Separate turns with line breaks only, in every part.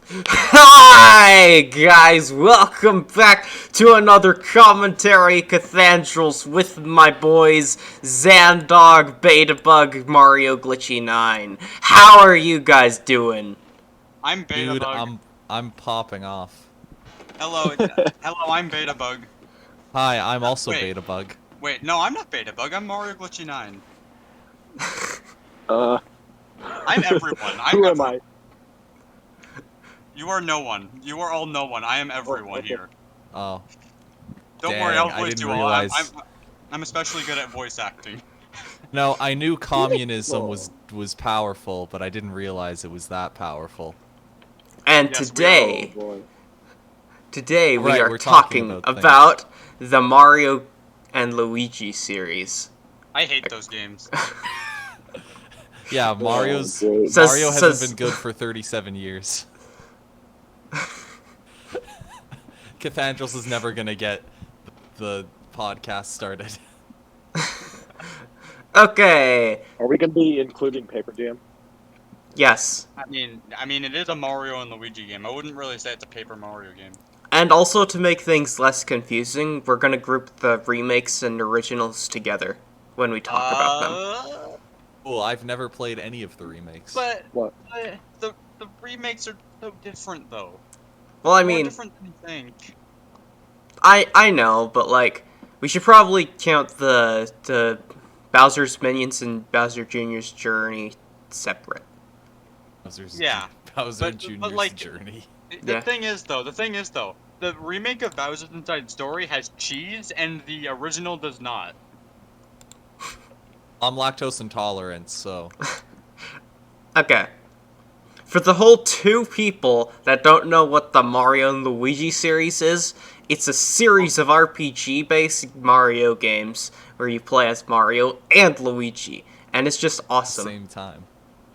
Hi guys, welcome back to another commentary Cathandrals with my boys Xandog, Betabug, Mario Glitchy 9. How are you guys doing?
I'm
Dude,
Betabug.
I'm popping off.
Hello, hello, I'm Betabug.
Hi, I'm also
Wait,
Betabug.
wait, no, I'm not Betabug. I'm Mario Glitchy 9.
Uh,
I'm everyone. I'm
who am
everyone.
I?
You are no one. You are all no one. I am
Oh,
everyone
okay.
here.
Oh,
Don't worry,
dang,
I'll
I
voice
didn't
you all.
realize.
I'm especially good at voice acting.
No, I knew communism
Oh.
was powerful, but I didn't realize it was that powerful.
And
Yes, we are.
Oh
today,
boy.
we
Right,
are
we're talking
talking
about things.
about the Mario and Luigi series.
I hate those games.
Yeah,
Oh great.
Mario hasn't
Says
been good for 37 years. Cathandrals is never gonna get the podcast started.
okay,
Are we gonna be including Paper Jam?
yes.
I mean, it is a Mario and Luigi game. I wouldn't really say it's a Paper Mario game.
And also to make things less confusing, we're gonna group the remakes and originals together when we talk about them.
Cool, I've never played any of the remakes.
But,
What?
but the remakes are so different though.
Well, I
More
mean,
different than you think.
I know, but like, we should probably count the Bowser's Minions and Bowser Jr.'s Journey separate.
Yeah,
Bowser
but
Jr.'s
like
journey.
the
Yeah.
thing is though, the remake of Bowser's Inside Story has cheese and the original does not.
I'm lactose intolerant, so
Okay. For the whole two people that don't know what the Mario and Luigi series is, it's a series of RPG-based Mario games where you play as Mario and Luigi, and it's just
at the
awesome.
same time.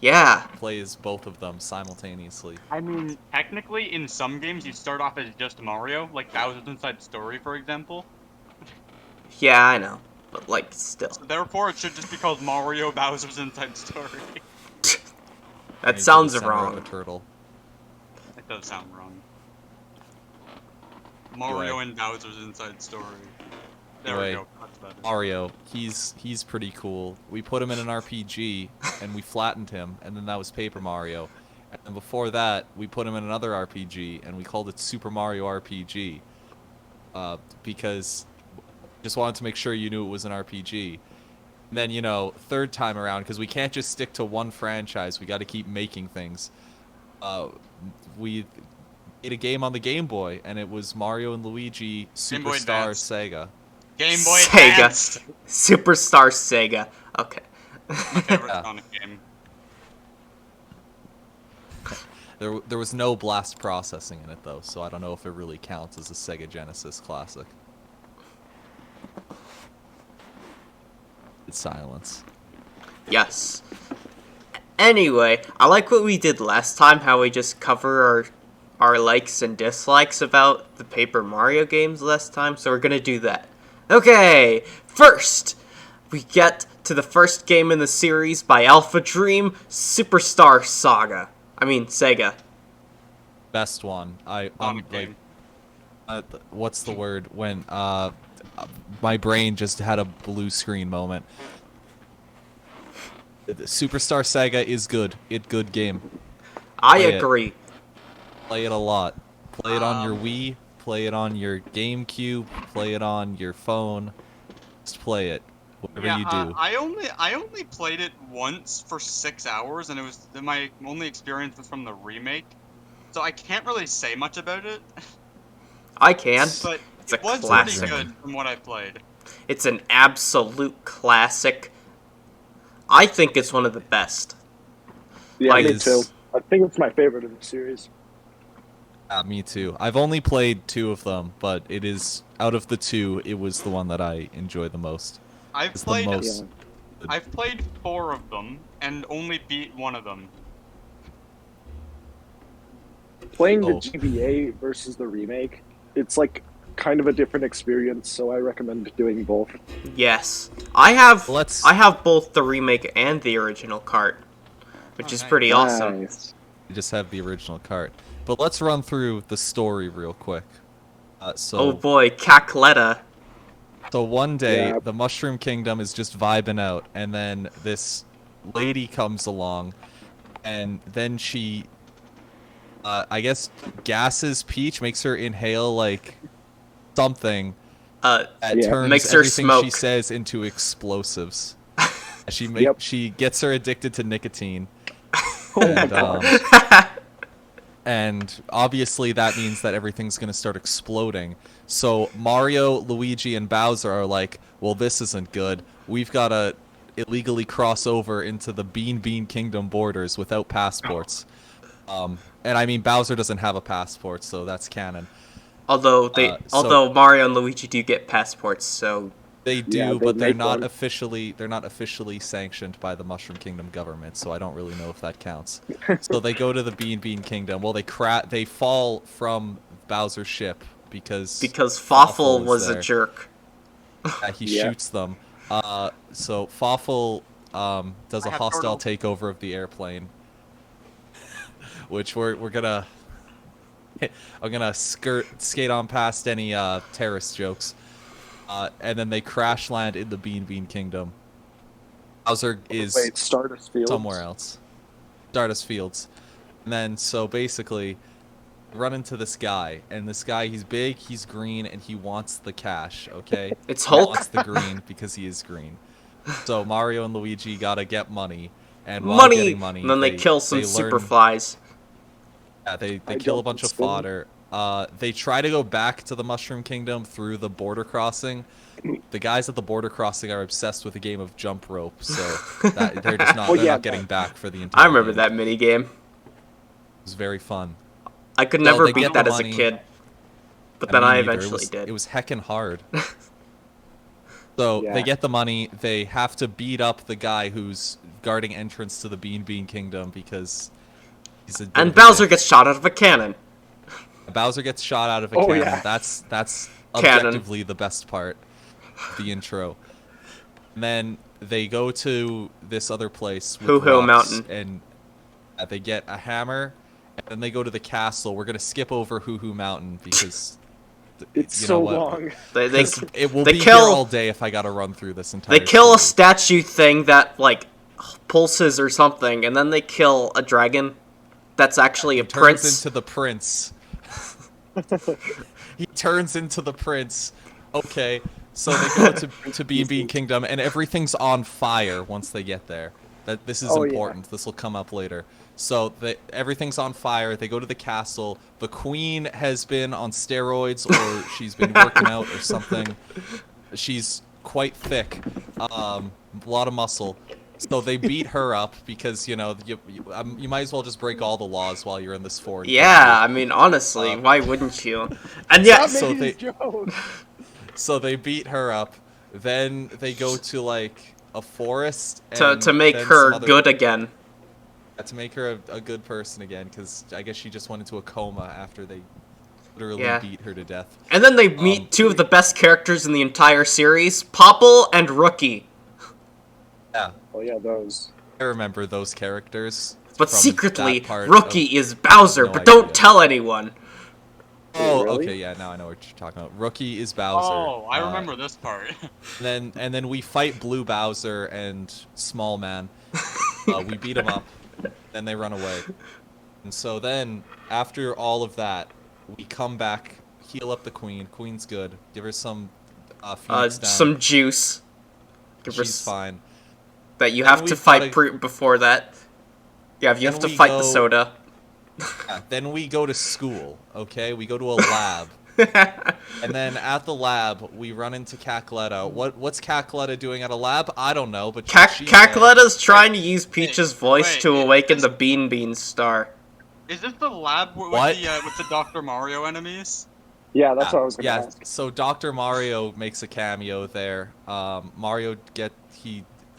Yeah.
Plays both of them simultaneously.
I mean, technically, in some games you start off as just Mario, like Bowser's Inside Story, for example.
Yeah, I know. But like, still.
So therefore, it should just be called Mario Bowser's Inside Story.
That
Made to
sounds
the center of a
wrong.
turtle.
It does sound wrong. Mario
Anyway.
and Bowser's Inside Story. There
Anyway,
we go. That's better.
Mario, he's pretty cool. We put him in an RPG and we flattened him, and then that was Paper Mario. And then before that, we put him in another RPG and we called it Super Mario RPG. Because just wanted to make sure you knew it was an RPG. And then, you know, third time around, because we can't just stick to one franchise, we got to keep making things. We made a game on the Game Boy, and it was Mario and Luigi
Game Boy
Superstar
Advance.
Sega.
Game Boy
Sega.
Advance!
Superstar Sega. Okay.
My favorite
Yeah.
Sonic game.
There was no blast processing in it, though, so I don't know if it really counts as a Sega Genesis classic. It's silence.
Yes. Anyway, I like what we did last time, how we just cover our likes and dislikes about the Paper Mario games last time, so we're gonna do that. Okay, first, we get to the first game in the series by Alpha Dream, Superstar Saga. I mean, Sega.
Best one. I'm
Sonic
like,
game.
what's the word when my brain just had a blue screen moment. The Superstar Sega is good. Good game.
I
Play it.
agree.
Play it a lot. Play it on your
Um,
Wii. Play it on your GameCube. Play it on your phone. Just play it. Whatever
Yeah,
you do.
I only played it once for 6 hours, and it was my only experience was from the remake. So I can't really say much about it,
I can.
but
It's a
it was
classic.
pretty good from what I played.
It's an absolute classic. I think it's one of the best.
Yeah,
Like,
me too. I think it's my favorite in the series.
Me too. I've only played 2 of them, but it is out of the 2, it was the one that I enjoy the most.
I've
It's
played
the most.
I've played 4 of them and only beat one of them.
Playing the
Oh.
GBA versus the remake, it's like kind of a different experience, so I recommend doing both.
Yes. I have
Let's-
I have both the remake and the original cart, which
Oh,
is
nice.
pretty awesome.
Nice.
You just have the original cart. But let's run through the story real quick.
Oh boy, Cacletta.
So one day,
Yeah.
the Mushroom Kingdom is just vibing out, and then this lady comes along, and then she, I guess, gasses Peach, makes her inhale, like, something that
Yeah.
turns
Makes her
everything she
smoke.
says into explosives.
Yep.
She gets her addicted to nicotine.
Oh my
And,
gosh.
and obviously that means that everything's going to start exploding. So Mario, Luigi, and Bowser are like, well, this isn't good. We've got to illegally cross over into the Bean Kingdom borders without passports. And I mean, Bowser doesn't have a passport, so that's canon.
Although although Mario and Luigi do get passports, so
They do,
Yeah, they
but they're
make
not
one.
officially sanctioned by the Mushroom Kingdom government, so I don't really know if that counts. So they go to the Bean Kingdom. Well, they fall from Bowser's ship because
Fawful was
there.
a jerk.
He
Yeah.
shoots them. So Fawful does
I
a
have
hostile
turtle.
takeover of the airplane, which we're gonna. I'm gonna skate on past any terrorist jokes. And then they crash land in the Bean Kingdom. Bowser is
Wait, Stardust Fields?
somewhere else. Stardust Fields. And then, so basically, run into this guy. And this guy, he's big, he's green, and he wants the cash, okay?
It's
He
Hulk.
wants the green because he is green. So Mario and Luigi gotta get money. And while
Money!
getting money,
And then they kill some
learn-
Superflies.
Yeah, they
I
kill a
don't
bunch of
spin.
fodder. They try to go back to the Mushroom Kingdom through the border crossing. The guys at the border crossing are obsessed with a game of jump rope, so they're just not.
Oh,
they're
yeah,
not getting
that-
back for the entire.
I remember
game.
that minigame.
It was very fun.
I could
Well,
never
they
beat
get
that
the
as a
money.
kid. But then
Me
I
neither.
eventually did.
It was heckin' hard. So
Yeah.
they get the money. They have to beat up the guy who's guarding entrance to the Bean Kingdom because he's a. bit
And
of a
Bowser
dick.
gets shot out of a cannon.
Bowser gets shot out of a
Oh,
cannon.
yeah.
That's
Cannon.
objectively the best part of the intro. And then they go to this other place with
Hoo Hoo
rocks,
Mountain.
and they get a hammer, and then they go to the castle. We're gonna skip over Hoo Hoo Mountain because
It's
you
so
know what?
long.
They
'Cause it will
they
be
kill-
here all day if I gotta run through this entire.
They kill a
story.
statue thing that, like, pulses or something, and then they kill a dragon that's actually a
Turns
prince.
into the prince. He turns into the prince. Okay, so they go to Bean Kingdom, and everything's on fire once they get there. That this is
Oh, yeah.
important. This will come up later. So everything's on fire. They go to the castle. The queen has been on steroids, or she's been working out or something. She's quite thick, a lot of muscle. So they beat her up because you might as well just break all the laws while you're in this foreign
Yeah, I
country.
mean, honestly, why wouldn't you? And yeah,
Stop
so
making
they-
these jokes.
So they beat her up. Then they go to like a forest
to make
then
her
some other-
good again.
to make her a good person again, because I guess she just went into a coma after they literally
Yeah.
beat her to death.
And then they meet two of the best characters in the entire series, Popple and Rookie.
Yeah,
Oh yeah, those.
I remember those characters.
But
from
secretly,
that part
Rookie
of-
is Bowser,
no
but don't
idea.
tell anyone.
Oh,
Really?
okay, yeah, now I know what you're talking about. Rookie is Bowser.
Oh, I remember this part.
And then we fight Blue Bowser and Small Man. We beat them up. Then they run away. And so then, after all of that, we come back, heal up the queen. Queen's good. Give her some Phoenix down.
Some juice. Give her
She's fine.
that you
Then
have to
we've
fight
gotta-
before that. Yeah, you have
Then
to
we
fight the
go-
soda.
Yeah, then we go to school, okay? We go to a lab. And then at the lab, we run into Cacletta. What's Cacletta doing at a lab? I don't know, but she's there.
Cacletta's trying to use Peach's voice
wait,
to
is
awaken
this-
the Bean star.
Is this the lab with
What?
the Dr. Mario enemies?
Yeah, that's what I was gonna
Yeah,
ask.
so Dr. Mario makes a cameo there. Mario gets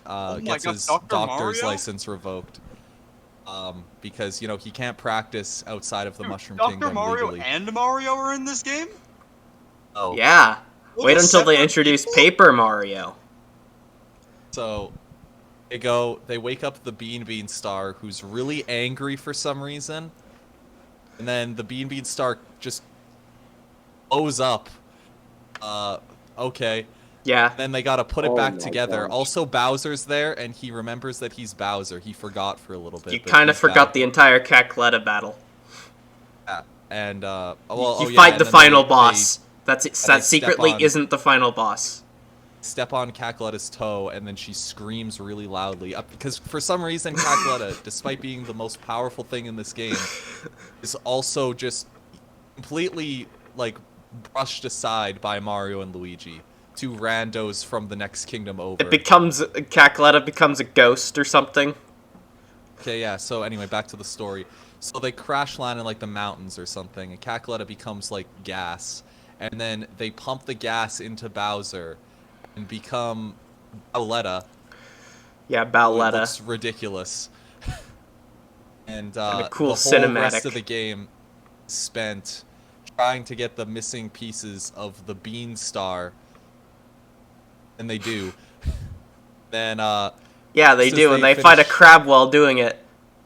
my
his
God, Dr.
doctor's
Mario?
license revoked. Because he can't practice outside of the
Dude,
Mushroom
Dr.
Kingdom
Mario
legally.
and Mario are in this game?
Oh,
Yeah.
Well,
Wait
they're
until they
separate
introduce
people?
Paper Mario.
So They wake up the Bean Star, who's really angry for some reason, and then the Bean Star just blows up. Okay.
Yeah.
Then they gotta put it
Oh
back
my
together.
gosh.
Also, Bowser's there, and he remembers that he's Bowser. He forgot for a little bit.
You
but
kind of
he's
forgot
back.
the entire Cacletta battle.
Yeah. And
You fight the final boss. That
step
secretly
on-
isn't the final boss.
Step on Cacletta's toe, and then she screams really loudly. Because for some reason, Cacletta, despite being the most powerful thing in this game, is also just completely, like, brushed aside by Mario and Luigi. Two randos from the next kingdom over.
Cacletta becomes a ghost or something.
Okay, yeah, so anyway, back to the story. So they crash land in, like, the mountains or something, and Cacletta becomes, like, gas. And then they pump the gas into Bowser and become Bowletta.
Yeah,
It
Bowletta.
looks ridiculous. And
a cool
the whole
cinematic.
rest of the game is spent trying to get the missing pieces of the Bean Star. And they do. Then,
Yeah, they
just as
do, and
they
they fight a
finish-
crab while doing it.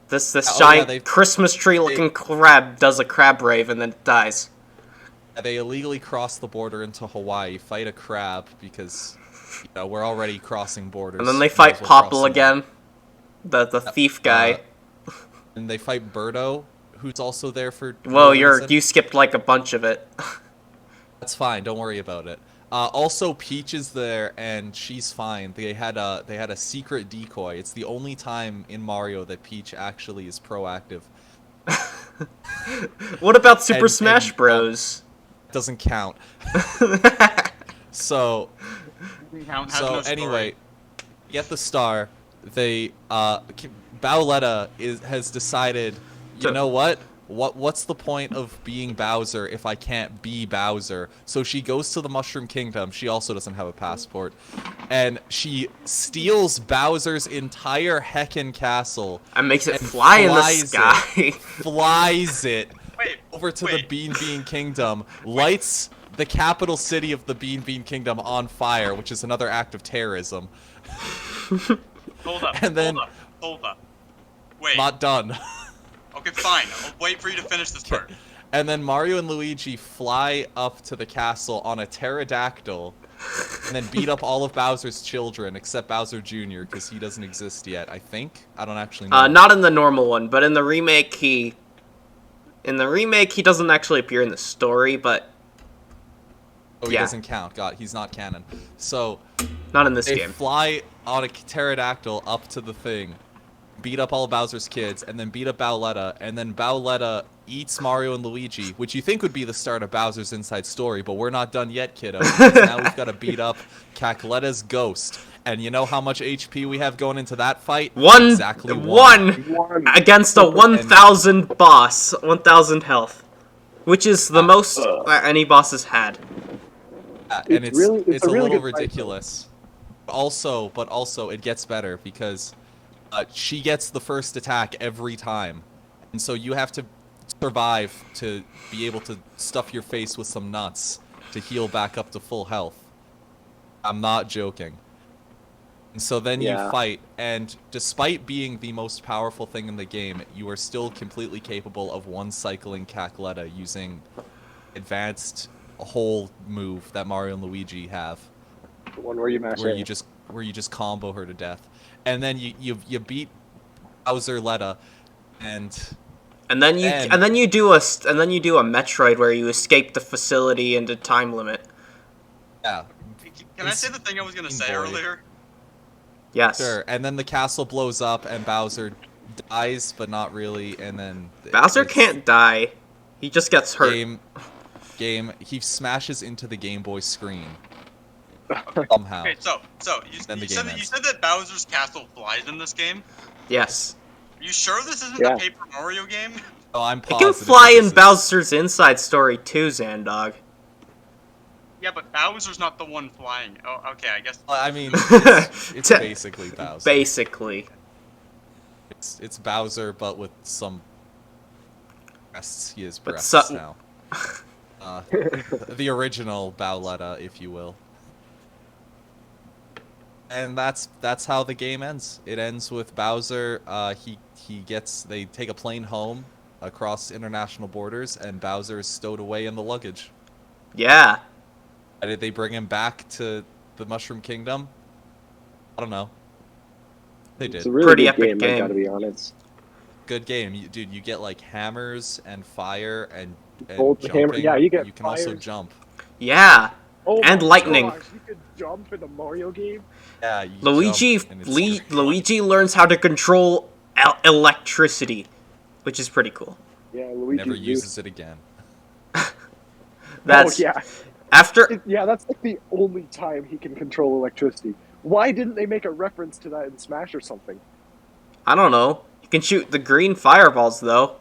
This giant
they-
Christmas tree-looking crab does a crab rave and then it dies.
They illegally cross the border into Hawaii, fight a crab, because, you know, we're already crossing borders.
And then they
Might
fight
as well cross
Popple
them
again. The thief guy.
And they fight Birdo, who's also there for
Whoa,
no reason.
you skipped like a bunch of it.
That's fine, don't worry about it. Also, Peach is there, and she's fine. They had a secret decoy. It's the only time in Mario that Peach actually is proactive.
What about Super
And-
Smash
and,
Bros?
Doesn't count. So
Count has no story.
anyway, get the star. They Bowletta has decided, you know what? What's the point of being Bowser if I can't be Bowser? So she goes to the Mushroom Kingdom. She also doesn't have a passport. And she steals Bowser's entire heckin' castle.
And makes it
and
fly in the
flies it.
sky.
Flies it
Wait,
over to the
wait.
Bean Kingdom, lights the capital city of the Bean Kingdom on fire, which is another act of terrorism.
Hold up.
And then-
Hold up. Wait.
Not done.
Okay, fine. I'll wait for you to finish this part.
And then Mario and Luigi fly up to the castle on a pterodactyl and then beat up all of Bowser's children except Bowser Jr. because he doesn't exist yet, I think. I don't actually know.
Not in the normal one, but in the remake he doesn't actually appear in the story, but
Oh, he
yeah.
doesn't count. God, he's not canon. So
not in this
they
game.
fly on a pterodactyl up to the thing, beat up all of Bowser's kids, and then beat up Bowletta, and then Bowletta eats Mario and Luigi, which you think would be the start of Bowser's Inside Story, but we're not done yet, kiddo. Because now we've got to beat up Cacletta's ghost. And you know how much HP we have going into that fight? Exactly one.
One.
Against a 1,000 boss, 1,000 health, which is the most that any boss has had.
And
It's really- it's
it's
a
a
really
little
good fight, though.
ridiculous. But also, it gets better because she gets the first attack every time, and so you have to survive to be able to stuff your face with some nuts to heal back up to full health. I'm not joking. And so then
Yeah.
you fight, and despite being the most powerful thing in the game, you are still completely capable of one-cycling Cacletta using advanced whole move that Mario and Luigi have,
The one where you mash
where
A.
you just combo her to death, and then you beat Bowser Letta, and
And then you do a Metroid where you escape the facility into time limit.
yeah,
Can I say the thing I was gonna say
Boy.
earlier?
Yes.
sure, and then the castle blows up and Bowser dies, but not really, and then
Bowser
it's
can't die. He just gets hurt.
he smashes into the Game Boy screen somehow.
Okay, so
Then the
you
game
said
ends.
that Bowser's castle flies in this game.
Yes.
Are you sure this isn't
Yeah.
a Paper Mario game?
Oh, I'm
It
positive.
can fly
that
in
this is-
Bowser's Inside Story too, Xandog.
Yeah, but Bowser's not the one flying. Oh, okay, I guess.
I mean, it's basically Bowser.
Basically.
It's Bowser, but with some breasts. He has
But
breasts now. The original Bowletta, if you will. And that's how the game ends. It ends with Bowser. They take a plane home across international borders, and Bowser is stowed away in the luggage.
Yeah.
Did they bring him back to the Mushroom Kingdom? I don't know. They
It's
did.
a really
Pretty
good
epic
game, I
game.
gotta be honest.
Good game, dude. You get like hammers and fire and
Golden
jumping.
hammer. Yeah, you get
can also
fires.
jump.
Yeah.
Oh
And
my
lightning.
Gosh, you could jump in a Mario game?
Yeah, you
Luigi
jump, and it's great.
Luigi learns how to control electricity, which is pretty cool.
Yeah, Luigi.
Never uses it again.
That's
Oh yeah.
after
Yeah, that's like the only time he can control electricity. Why didn't they make a reference to that in Smash or something?
I don't know. You can shoot the green fireballs though.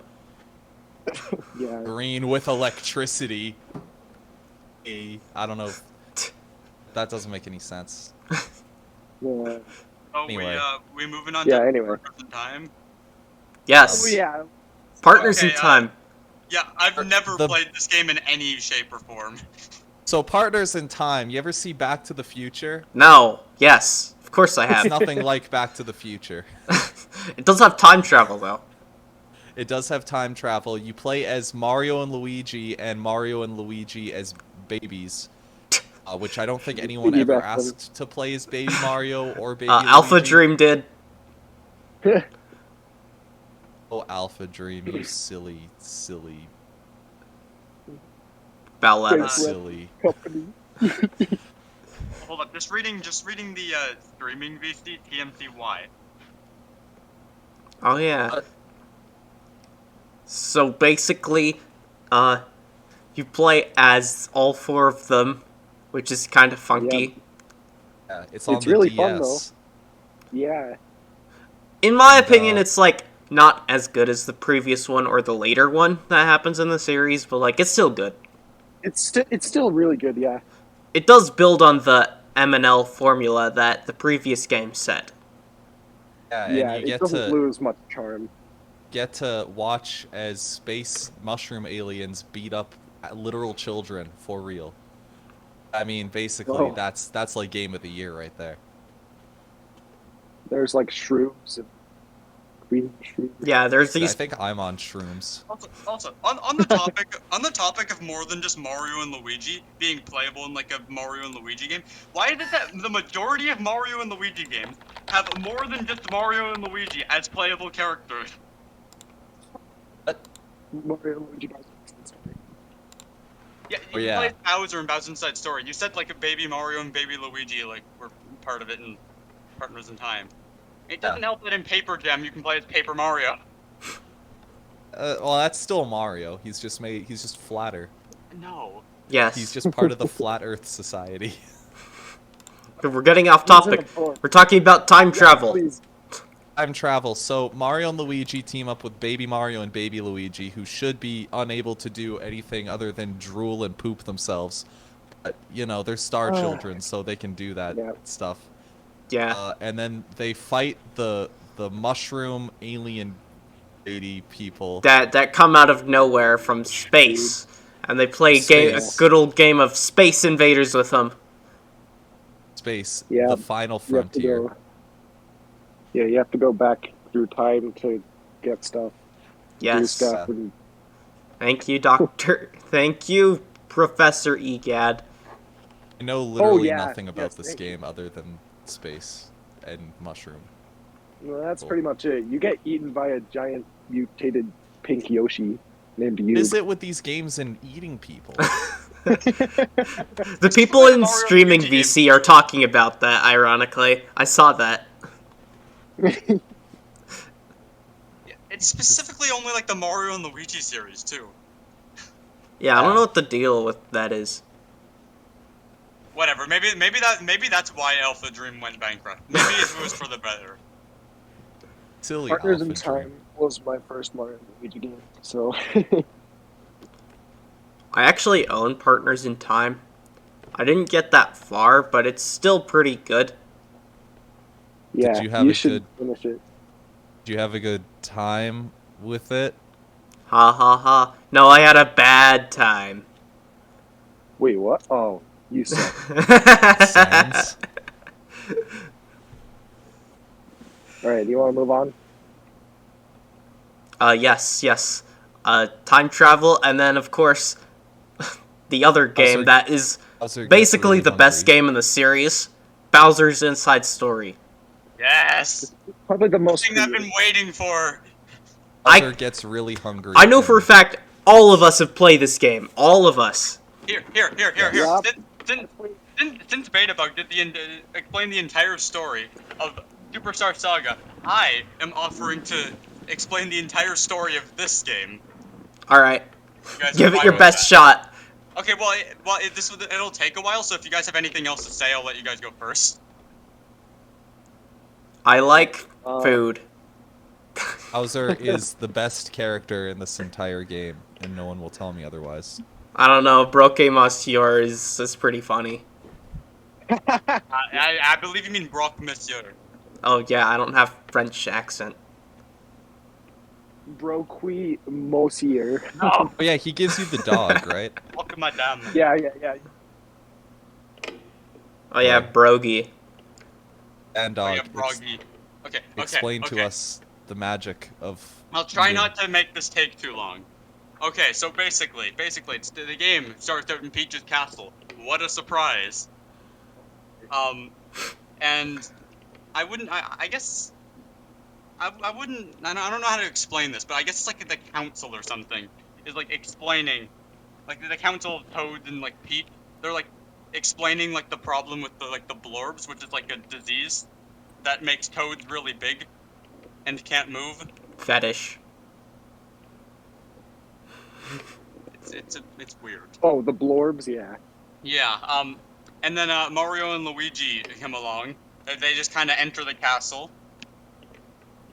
Yeah.
Green with electricity. I don't know. That doesn't make any sense.
Yeah.
Oh,
Anyway.
we moving on
Yeah,
to
anyway.
Partners in Time.
Yes.
Oh yeah.
Partners
Okay,
in time.
Yeah, I've never
the-
played this game in any shape or form.
So Partners in Time. You ever see Back to the Future?
No. Yes. Of course I
It's
have.
nothing like Back to the Future.
It does have time travel though.
It does have time travel. You play as Mario and Luigi, and Mario and Luigi as babies. Which I don't think anyone
Piggyback
ever
them.
asked to play as Baby Mario or Baby
Alpha
Luigi.
Dream did.
Oh, Alpha Dream, you silly, silly,
Balletas.
silly.
Company.
Hold up, just reading the streaming VC TMCY.
Oh yeah. So basically, you play as all four of them, which is kind of funky.
Yeah, it's on
It's
the
really
DS.
fun, though. Yeah.
In my
And,
opinion, it's like not as good as the previous one or the later one that happens in the series, but like it's still good.
It's still really good, yeah.
It does build on the M&L formula that the previous game set.
Yeah, and
Yeah,
you
it
get
doesn't
to
lose much charm.
watch as space mushroom aliens beat up literal children for real. I mean, basically,
Oh.
that's like game of the year right there.
There's like shrooms and green shrooms.
Yeah, there's
I
these.
think I'm on shrooms.
Also, on the topic of more than just Mario and Luigi being playable in like a Mario and Luigi game, why is it that the majority of Mario and Luigi games have more than just Mario and Luigi as playable characters?
Mario and Luigi Bowser Inside Story.
Yeah,
Oh,
you
yeah.
play Bowser and Bowser's Inside Story. You said like a baby Mario and baby Luigi like were part of it in Partners in Time. It doesn't help that in Paper Jam you can play as Paper Mario.
Well, that's still Mario. He's just flatter.
No.
Yes.
He's just part of the Flat Earth Society.
We're getting off
He's in
topic.
a book.
We're talking about time
Yeah,
travel.
please.
Time travel. So Mario and Luigi team up with Baby Mario and Baby Luigi, who should be unable to do anything other than drool and poop themselves. But, you know, they're star children, so they can do that
Yeah.
stuff.
Yeah.
And then they fight the mushroom alien lady people.
That come out of nowhere from space, and they play a
Space.
good old game of Space Invaders with them.
Space,
Yeah,
the final
You have to
frontier.
go. Yeah, you have to go back through time to get stuff. Do
Yes.
stuff and
Thank you, Doctor. Thank you, Professor Egad.
I know literally
yeah.
nothing about
Yes,
this
thank you.
game other than space and mushroom.
well, that's
Cool.
pretty much it. You get eaten by a giant mutated pink Yoshi named
What
you.
is it with these games and eating people?
The people
really
in
Mario
streaming
Luigi
VC are talking about that, ironically. I saw that.
It's specifically only like the Mario and Luigi series too.
Yeah, I don't
Yeah.
know what the deal with that is.
Whatever. Maybe that's why Alpha Dream went bankrupt. Maybe it was for the better.
Silly
Partners in
Alpha
Time
Dream.
was my first Mario and Luigi game, so
I actually own Partners in Time. I didn't get that far, but it's still pretty good.
yeah,
you have a
should
good-
finish it.
Do you have a good time with it?
Ha ha ha. No, I had a bad time.
Wait, what? Oh, you suck.
Sans?
All right, do you want to move on?
Yes. Time travel, and then of course, the other game that is
Bowser gets
basically
really
the best
hungry.
game in the series, Bowser's Inside Story.
Yes.
Probably the most
Thing I've been
creative.
waiting for.
Bowser gets really hungry.
I know for a
and-
fact all of us have played this game. All of us.
Here.
Yup.
Since Betabug did explain the entire story of Superstar Saga, I am offering to explain the entire story of this game.
All right,
You guys
give
are
it
fine
your
with
best
that?
shot.
Okay, it'll take a while. So if you guys have anything else to say, I'll let you guys go first.
I like
Uh,
food.
Bowser is the best character in this entire game, and no one will tell me otherwise.
I don't know. Broke Monsieur is pretty funny.
I believe you mean Brock Monsieur.
Oh yeah, I don't have French accent.
Broqui Mosier.
No,
Oh yeah, he gives you the dog, right?
fuck madame.
Yeah.
Oh yeah, Brogy.
And
Oh
dog.
yeah, Broggy. Okay.
Explain to us the magic of.
I'll try
the
not to make this take too long. Okay, so basically, it's the game starts out in Peach's castle. What a surprise! And I wouldn't. I guess. I wouldn't. I don't know how to explain this, but I guess it's like the council or something is like explaining, like the council of Toads and like Peach. They're like explaining like the problem with the blorbs, which is like a disease that makes Toads really big and can't move.
Fetish.
It's weird.
Oh, the blorbs. Yeah.
Yeah. And then Mario and Luigi come along. They just kind of enter the castle.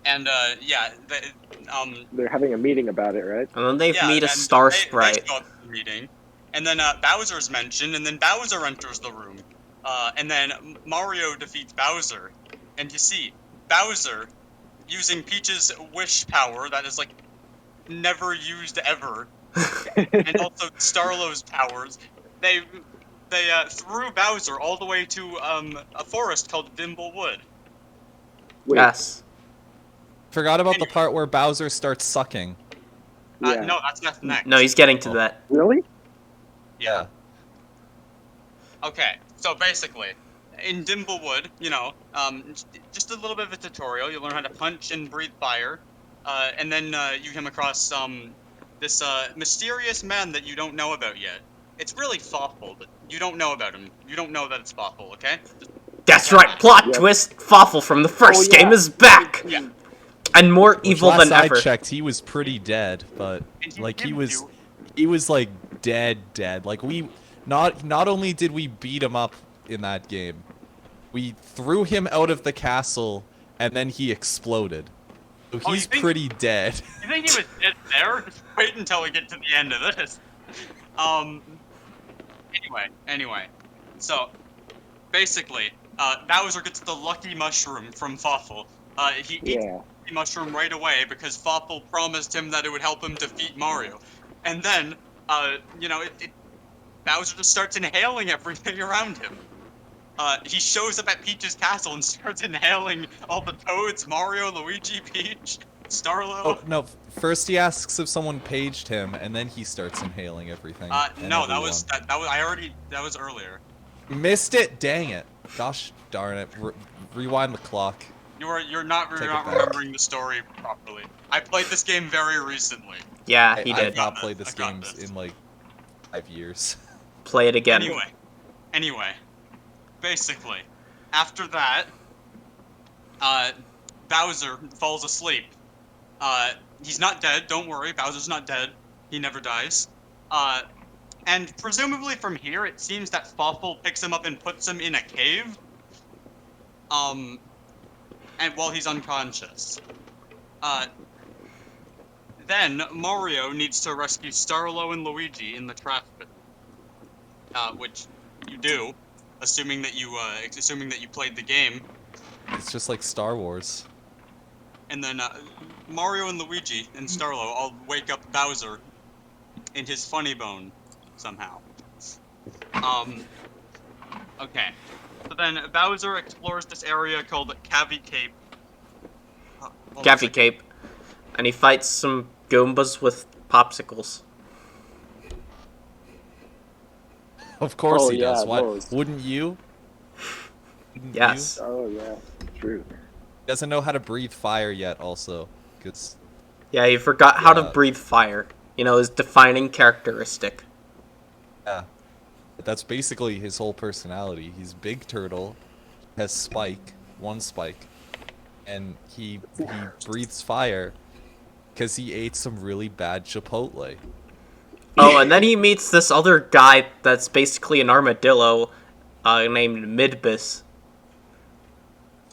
And
They're having a meeting about it, right?
And then they
yeah,
meet a
and
star
they
sprite.
show up at the meeting. And then Bowser's mentioned, and then Bowser enters the room. And then Mario defeats Bowser. And you see, Bowser, using Peach's wish power that is like never used ever, and also Starlow's powers, they threw Bowser all the way to a forest called Dimblewood.
Wait,
Yes.
Forgot about the
Anyway.
part where Bowser starts sucking.
Yeah.
No, that's next.
No, he's getting to
Oh.
that.
Really?
Yeah. Okay, so basically, in Dimblewood, just a little bit of a tutorial. You learn how to punch and breathe fire, and then you come across this mysterious man that you don't know about yet. It's really Fawful, but you don't know about him. You don't know that it's Fawful, okay?
That's right. Plot
Yep.
twist. Fawful from the first
Oh, yeah.
game is back,
Yeah.
and more
Which
evil
last
than
I
ever.
checked, he was pretty dead, but
And
like he
didn't
was,
do-
he was like dead. Like we, not only did we beat him up in that game, we threw him out of the castle, and then he exploded. So
Oh, you
he's
think-
pretty dead.
You think he was dead there? Just wait until we get to the end of this. Anyway. So, basically, Bowser gets the lucky mushroom from Fawful. He eats
Yeah.
the mushroom right away because Fawful promised him that it would help him defeat Mario. And then, Bowser just starts inhaling everything around him. He shows up at Peach's castle and starts inhaling all the Toads, Mario, Luigi, Peach, Starlow.
Oh no! First he asks if someone paged him, and then he starts inhaling everything. and
No, that
everyone.
was that was earlier.
Missed it. Dang it! Gosh darn it! Rewind the clock.
You're not
Take it back.
remembering the story properly. I played this game very recently.
Yeah, he
I
did.
have not played this
I got
game
this.
in like 5 years.
Play it again.
Anyway, basically, after that, Bowser falls asleep. He's not dead. Don't worry, Bowser's not dead. He never dies. And presumably from here, it seems that Fawful picks him up and puts him in a cave. And while he's unconscious. Then Mario needs to rescue Starlow and Luigi in the trash pit. Which you do, assuming that you played the game.
It's just like Star Wars.
And then Mario and Luigi and Starlow all wake up Bowser in his funny bone somehow. Okay. So then Bowser explores this area called Cavi Cape,
Gaffy cape, and he fights some Goombas with popsicles.
Of course
Oh,
he does.
yeah,
Why
those.
wouldn't you? Wouldn't
Yes.
you?
Oh yeah, true.
He doesn't know how to breathe fire yet. Also, because
Yeah, he forgot how to
Yeah.
breathe fire. You know, his defining characteristic.
yeah, that's basically his whole personality. He's Big Turtle, has one spike, and he breathes fire because he ate some really bad Chipotle.
Oh, and then he meets this other guy that's basically an armadillo, named Midbus,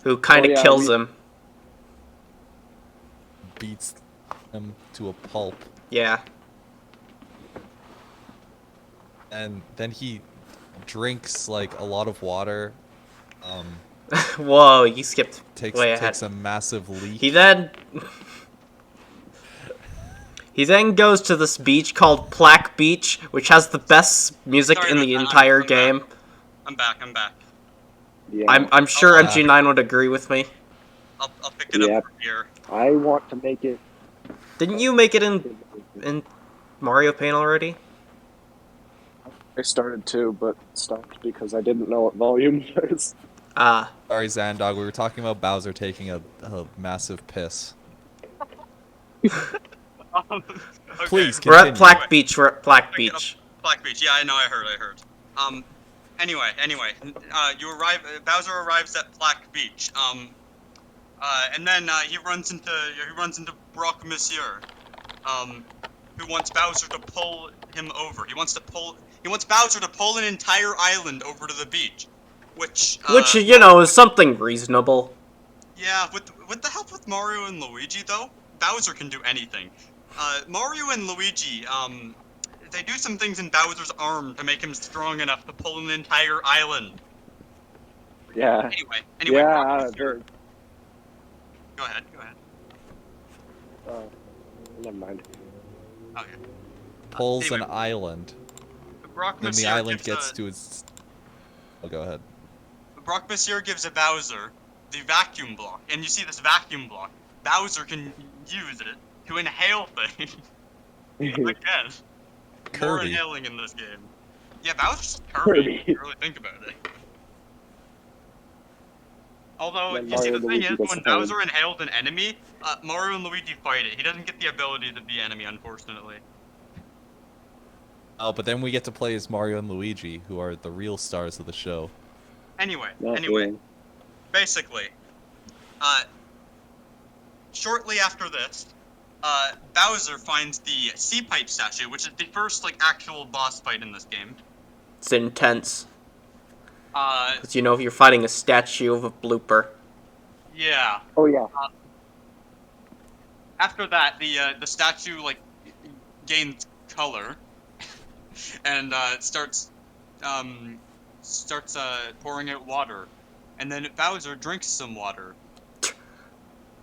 who kind of
Oh, yeah,
kills him.
Beats him to a pulp,
Yeah.
and then he drinks like a lot of water.
Whoa, you skipped way ahead.
Takes a massive leak.
He then goes to this beach called Plaque Beach, which has the best music
Sorry
in
about
the
that,
entire
I'm
game.
back. I'm back.
Yeah.
I'm sure
Oh,
MG9 would agree with me.
I'll pick it
Yep.
up from here.
I want to make it.
Didn't you make it in Mario Paint already?
I started to, but stopped because I didn't know what volume was.
Ah.
Sorry, Xandog. We were talking about Bowser taking a massive piss.
Okay.
Please
We're at
continue.
Plaque Beach.
Black Beach. Yeah, I know. I heard. Anyway, Bowser arrives at Black Beach. And then he runs into Brock Monsieur, who wants Bowser to pull him over. He wants Bowser to pull an entire island over to the beach, which
you know, is something reasonable.
yeah, with the help with Mario and Luigi though, Bowser can do anything. Mario and Luigi, they do some things in Bowser's arm to make him strong enough to pull an entire island.
Yeah.
Anyway,
Yeah.
Brock Monsieur- Go ahead.
Never mind.
Okay.
Pulls
Anyway.
an island.
Brock
Then the
Monsieur
island
gives
gets to its. Oh, go ahead.
Brock Monsieur gives a Bowser the vacuum block, and you see this vacuum block. Bowser can use it to inhale things. Again, more
Kirby.
inhaling in this game. Yeah, Bowser's Kirby. If you really think about it. Although,
Then
you see,
Mario
the
and
thing
Luigi
is,
gets
when
the phone.
Bowser inhales an enemy, Mario and Luigi fight it. He doesn't get the ability to be enemy, unfortunately.
Oh, but then we get to play as Mario and Luigi, who are the real stars of the show.
Anyway,
Not really.
basically, shortly after this, Bowser finds the Sea Pipe statue, which is the first, actual boss fight in this game.
It's intense.
Uh,
Because, you know, you're fighting a statue of a blooper.
yeah.
Oh yeah.
After that, the statue, gains color, and starts pouring out water, and then Bowser drinks some water,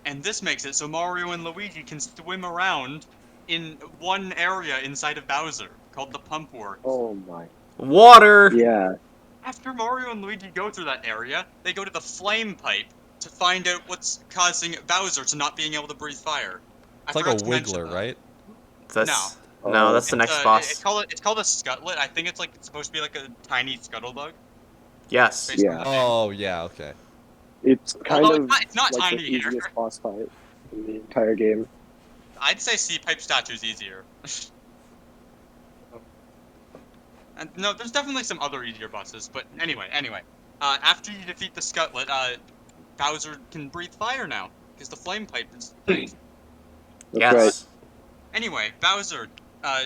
and this makes it so Mario and Luigi can swim around in one area inside of Bowser called the Pump Works.
Oh my.
Water!
Yeah.
After Mario and Luigi go through that area, they go to the Flame Pipe to find out what's causing Bowser to not being able to breathe fire.
It's like a Wiggler, right?
No, that's the next boss.
It's called a Scutlet. I think it's supposed to be like a tiny scuttlebug.
Yes.
Based on
Yeah.
the name.
Oh, yeah, okay.
It's kind
Although
of
it's not
like
tiny
the
here.
easiest boss fight in the entire game.
I'd say Sea Pipe statue's easier. And no, there's definitely some other easier bosses, but anyway. After you defeat the Scutlet, Bowser can breathe fire now, because the Flame Pipe is...
That's
Yes.
right.
Anyway, Bowser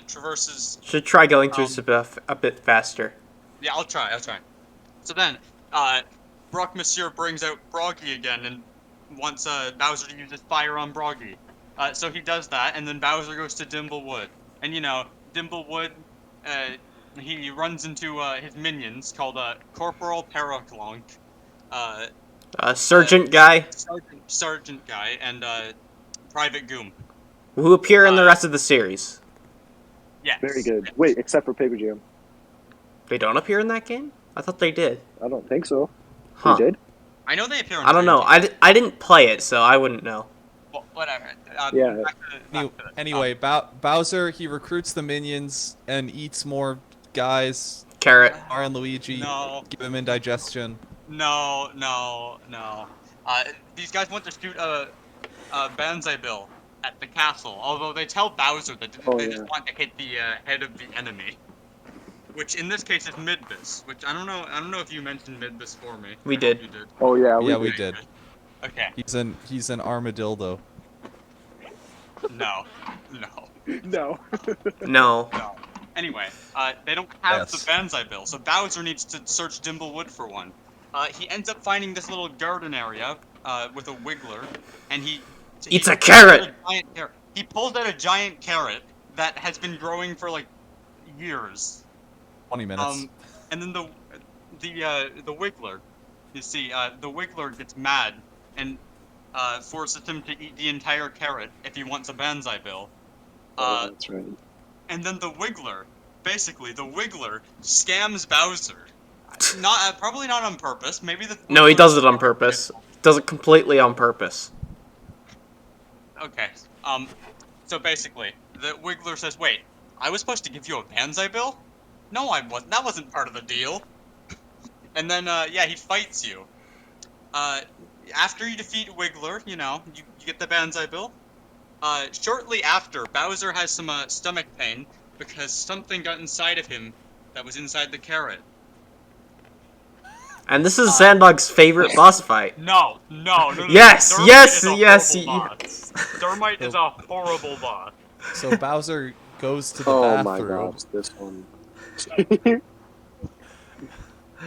traverses...
Should try going through this a bit faster.
Yeah, I'll try. So then, Brock Monsieur brings out Broggy again and wants Bowser to use his fire on Broggy. So he does that, and then Bowser goes to Dimblewood. And Dimblewood, he runs into his minions called Corporal Paraclonk,
Sergeant guy,
Sergeant Guy, and Private Goom.
who appear in the rest of the series.
Yes.
Very good. Wait, except for Paper Jam.
They don't appear in that game? I thought they did.
I don't think so.
Huh.
They did?
I know they appear on
I don't know. I didn't play it, so I wouldn't know.
Well, whatever.
Yeah.
Anyway, Bowser, he recruits the minions and eats more guys.
Carrot.
Mario and Luigi,
No.
give him indigestion.
No. These guys want to shoot a Banzai Bill at the castle. Although they tell Bowser that they just want to hit the head of the enemy, which in this case is Midbus. Which I don't know if you mentioned Midbus for me.
We
I
did.
hope you did.
Oh yeah,
Yeah, we did.
Okay.
He's an armadillo.
No.
No.
No.
Anyway, they don't have
Yes.
the Banzai Bill, so Bowser needs to search Dimblewood for one. He ends up finding this little garden area with a wiggler, and he
Eats a
pulls
carrot!
out a giant carrot. He pulls out a giant carrot that has been growing for like years.
20 minutes.
And then the wiggler, you see, the wiggler gets mad and forces him to eat the entire carrot if he wants a Banzai Bill.
That's right.
And then the wiggler scams Bowser. Probably not on purpose. Maybe the
No, he does it on purpose. Does it completely on purpose.
Okay. So basically, the wiggler says, "Wait, I was supposed to give you a Banzai Bill? No, I wasn't. That wasn't part of the deal." And then, yeah, he fights you. After you defeat Wiggler, you get the Banzai Bill. Shortly after, Bowser has some stomach pain because something got inside of him that was inside the carrot.
And this is Xandog's favorite boss fight.
No.
Yes,
Dermite
yes,
is a
yes,
horrible boss. Dermite is a horrible boss.
So Bowser goes to the
Oh my
bathroom.
gosh, this one.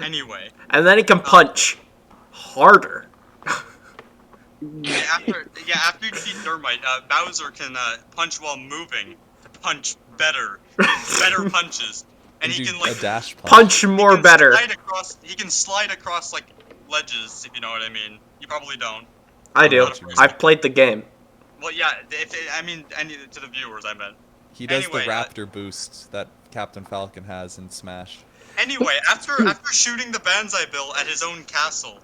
Anyway.
And then he can punch harder.
After you defeat Dermite, Bowser can punch while moving to punch better punches, and he
do
can like
a dash punch.
Punch more better.
He can slide across like ledges, if you know what I mean. You probably don't.
I do.
Not really.
I've played the game.
Well, yeah. To the viewers, I meant.
He does
Anyway,
the raptor boost that Captain Falcon has in Smash.
Anyway, after shooting the Banzai Bill at his own castle,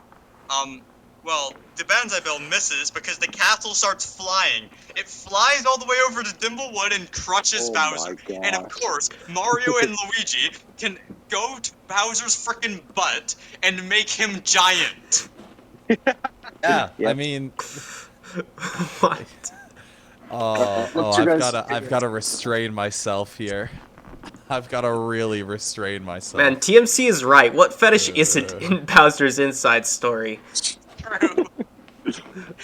well, the Banzai Bill misses because the castle starts flying. It flies all the way over to Dimblewood and crushes
Oh
Bowser.
my
And of
gosh.
course, Mario and Luigi can go to Bowser's frickin' butt and make him giant.
Yeah,
Yep.
I mean,
What?
What's your guys'
I've gotta restrain myself here. I've gotta really restrain myself.
Man, TMC is right. What fetish isn't in Bowser's Inside Story?
True.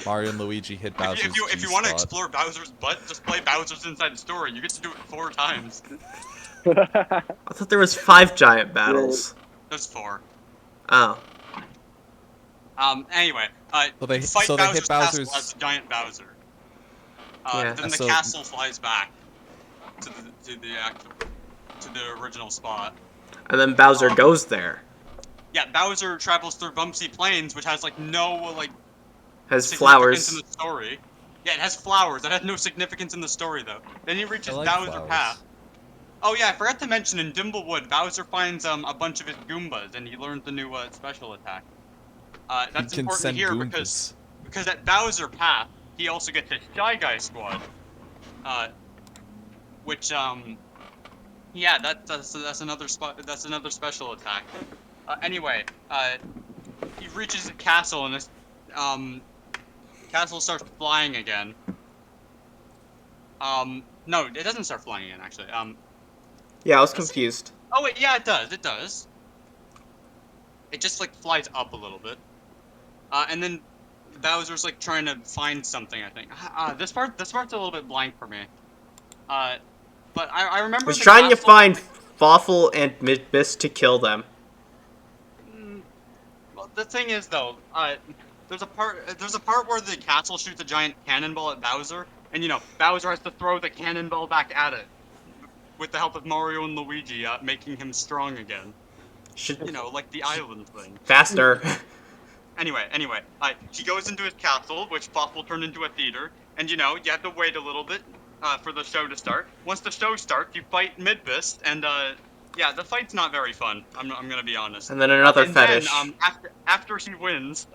Mario and Luigi hit Bowser's
If you want to
G-spot.
explore Bowser's butt, just play Bowser's Inside the Story. You get to do it 4 times.
I thought there was 5 giant battles.
There's 4.
Oh.
Anyway,
So they-
you fight
so they hit
Bowser's castle
Bowser's-
as a giant Bowser.
Yeah.
Then the
So-
castle flies back to the original spot.
And then Bowser goes there.
Yeah, Bowser travels through Bumpsy Plains, which has like no like
Has
significance
flowers.
in the story. Yeah, it has flowers. That has no significance in the story though. Then he reaches
I like
Bowser
flowers.
Path. Oh yeah, I forgot to mention in Dimblewood, Bowser finds a bunch of his Goombas and he learns the new special attack. That's
can
important
send
here
Goombas.
because at Bowser Path he also gets his Shy Guy Squad, which yeah, that's another special attack. Anyway, he reaches a castle and this castle starts flying again. No, it doesn't start flying again actually.
Yeah, I was confused.
Oh wait, yeah, it does. It does. It just like flies up a little bit, and then Bowser's like trying to find something. I think. This part's a little bit blank for me. But I remember.
He's
the
trying to
castle-
find Fawful and Midbis to kill them.
Well, the thing is though, there's a part where the castle shoots a giant cannonball at Bowser, and Bowser has to throw the cannonball back at it, with the help of Mario and Luigi, making him strong again.
Should
Like the island thing.
faster.
Anyway, he goes into his castle, which Fawful turned into a theater, and you have to wait a little bit for the show to start. Once the show starts, you fight Midbus, and yeah, the fight's not very fun. I'm gonna be honest.
And then another
And
fetish.
Then, after he wins,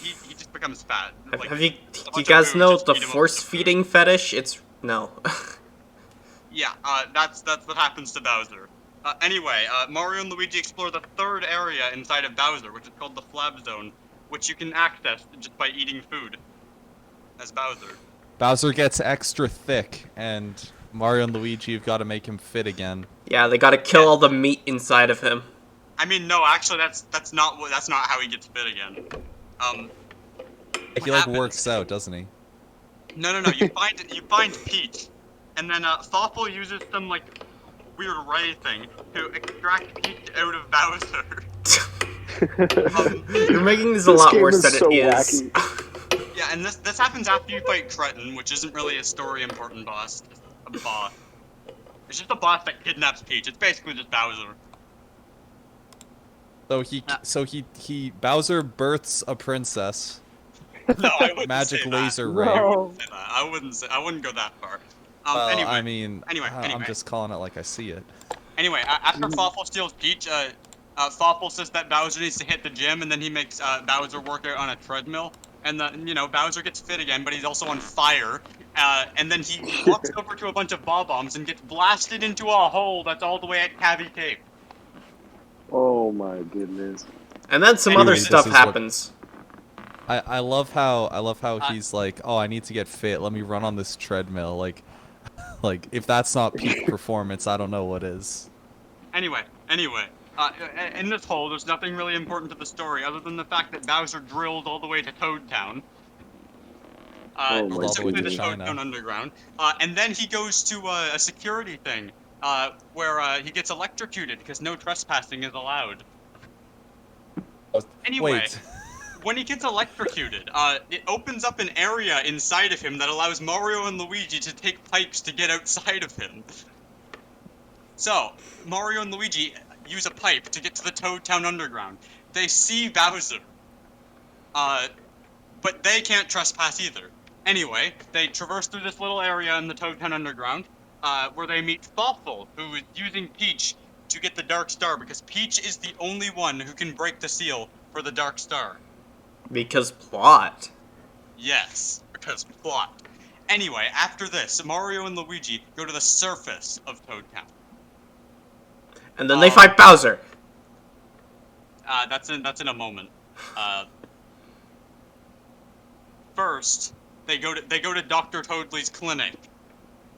he just becomes fat. Like,
Have you
a
you
bunch of
guys
boos
know
just
the
feed him a bunch
force
of food.
feeding fetish? It's no.
Yeah, that's what happens to Bowser. Anyway, Mario and Luigi explore the third area inside of Bowser, which is called the Flab Zone, which you can access just by eating food as Bowser.
Bowser gets extra thick, and Mario and Luigi have got to make him fit again.
Yeah, they gotta kill
Yeah.
all the meat inside of him.
I mean, no, actually, that's not how he gets fit again.
He
What
like
happens?
works out, doesn't he?
No. You find Peach, and then Thoughtful uses some like weird ray thing to extract Peach out of Bowser.
You're making this a
This
lot
game
worse
is
than
so
it is.
wacky.
Yeah, and this happens after you fight Cretin, which isn't really a story important boss. It's just a boss. It's just a boss that kidnaps Peach. It's basically just Bowser.
So Bowser births a princess.
No, I wouldn't
Magic
say
laser
that.
ray.
I
No.
wouldn't say that. I wouldn't go that far.
Well,
Anyway.
I mean,
Anyway.
I'm just calling it like I see it.
Anyway, after Thoughtful steals Peach, Thoughtful says that Bowser needs to hit the gym, and then he makes Bowser work out on a treadmill. And Bowser gets fit again, but he's also on fire. And then he walks over to a bunch of bob-ombs and gets blasted into a hole that's all the way at Cabby Cape.
Oh my goodness.
And then some
Anyway,
other
this
stuff
is what-
happens.
I love how he's like, oh, I need to get fit. Let me run on this treadmill. Like if that's not peak performance, I don't know what is.
Anyway, in this hole, there's nothing really important to the story other than the fact that Bowser drilled all the way to Toad Town.
Oh my
Specifically the
goodness.
Toad
China.
Town Underground. And then he goes to a security thing, where he gets electrocuted because no trespassing is allowed. Anyway,
Wait.
when he gets electrocuted, it opens up an area inside of him that allows Mario and Luigi to take pipes to get outside of him. So, Mario and Luigi use a pipe to get to the Toad Town Underground. They see Bowser, but they can't trespass either. Anyway, they traverse through this little area in the Toad Town Underground, where they meet Thoughtful, who is using Peach to get the Dark Star, because Peach is the only one who can break the seal for the Dark Star.
Because plot.
Yes, because plot. Anyway, after this, Mario and Luigi go to the surface of Toad Town.
And then they fight Bowser.
That's in a moment. First, they go to Dr. Toadley's clinic,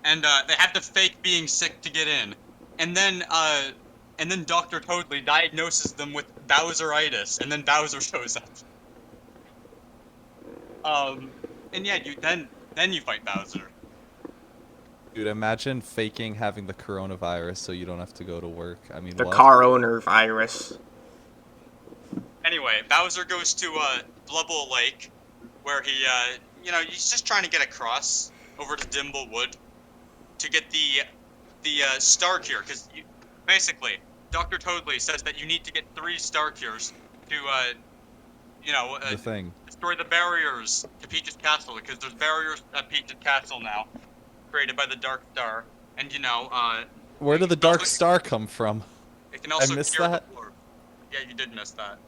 and they have to fake being sick to get in, and then Dr. Toadley diagnoses them with Bowseritis, and then Bowser shows up. And yeah, then you fight Bowser.
Dude, imagine faking having the coronavirus so you don't have to go to work. I mean,
The
what?
car owner virus.
Anyway, Bowser goes to Blubble Lake, where he's just trying to get across over to Dimblewood to get the Star Cure, because basically Dr. Toadley says that you need to get 3 Star Cures to
The thing.
destroy the barriers to Peach's Castle, because there's barriers at Peach's Castle now, created by the Dark Star, and
Where did the
it
Dark
also-
Star come from?
It can also
missed
cure
that?
the orb. Yeah, you did miss that.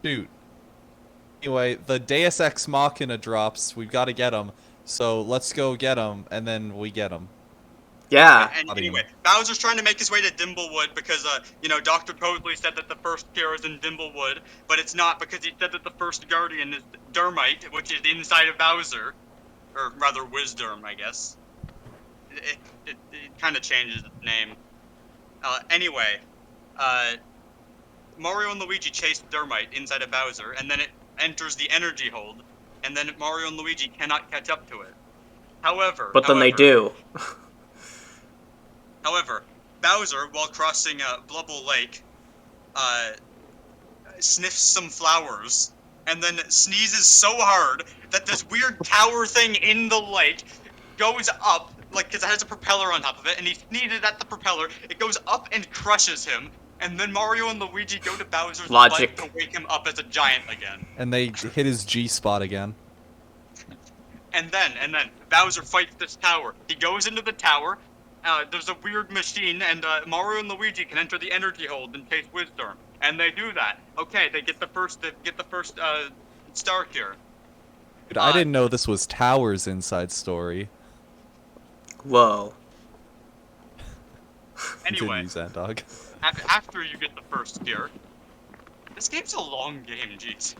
Shoot. Anyway, the Deus Ex Machina drops. We've got to get him. So let's go get him, and then we get him.
Yeah.
And anyway, Bowser's trying to make his way to Dimblewood because, Dr. Toadley said that the first cure is in Dimblewood, but it's not, because he said that the first Guardian is Dermite, which is inside of Bowser. Or rather, Wisdom, I guess. It kind of changes its name. Anyway, Mario and Luigi chase Dermite inside of Bowser, and then it enters the energy hold, and then Mario and Luigi cannot catch up to it.
But then they do.
However, Bowser, while crossing Blubble Lake, sniffs some flowers, and then sneezes so hard that this weird tower thing in the lake goes up, because it has a propeller on top of it, and he sneezes at the propeller, it goes up and crushes him, and then Mario and Luigi go to Bowser's
Logic.
butt to wake him up as a giant again.
And they hit his G-spot again.
And then Bowser fights this tower. He goes into the tower. There's a weird machine, and Mario and Luigi can enter the energy hold and chase Wisdom. And they do that. Okay, they get the first Stark here.
Dude, I didn't know this was Tower's inside story.
Whoa.
Anyway,
Continue, Xandog.
after you get the first gear, this game's a long game, jeez.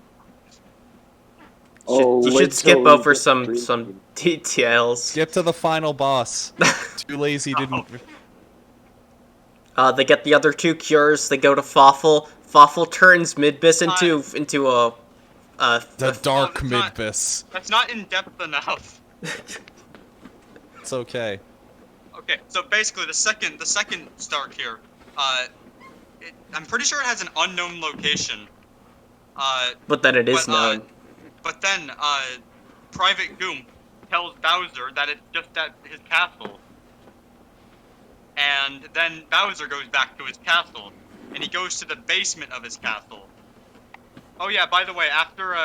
Oh,
You
wait
should skip
till
over
you get the green
some
screen.
details.
Skip to the final boss. Too lazy didn't...
They get the other 2 cures. They go to Fawful. Fawful turns Midbis into a
The dark
Oh, that's
Midbis.
That's not in depth enough.
It's okay.
Okay, so basically the second Stark here, I'm pretty sure it has an unknown location.
But then it is
but,
known.
But then, Private Goom tells Bowser that it's just at his castle. And then Bowser goes back to his castle, and he goes to the basement of his castle. Oh yeah, by the way, after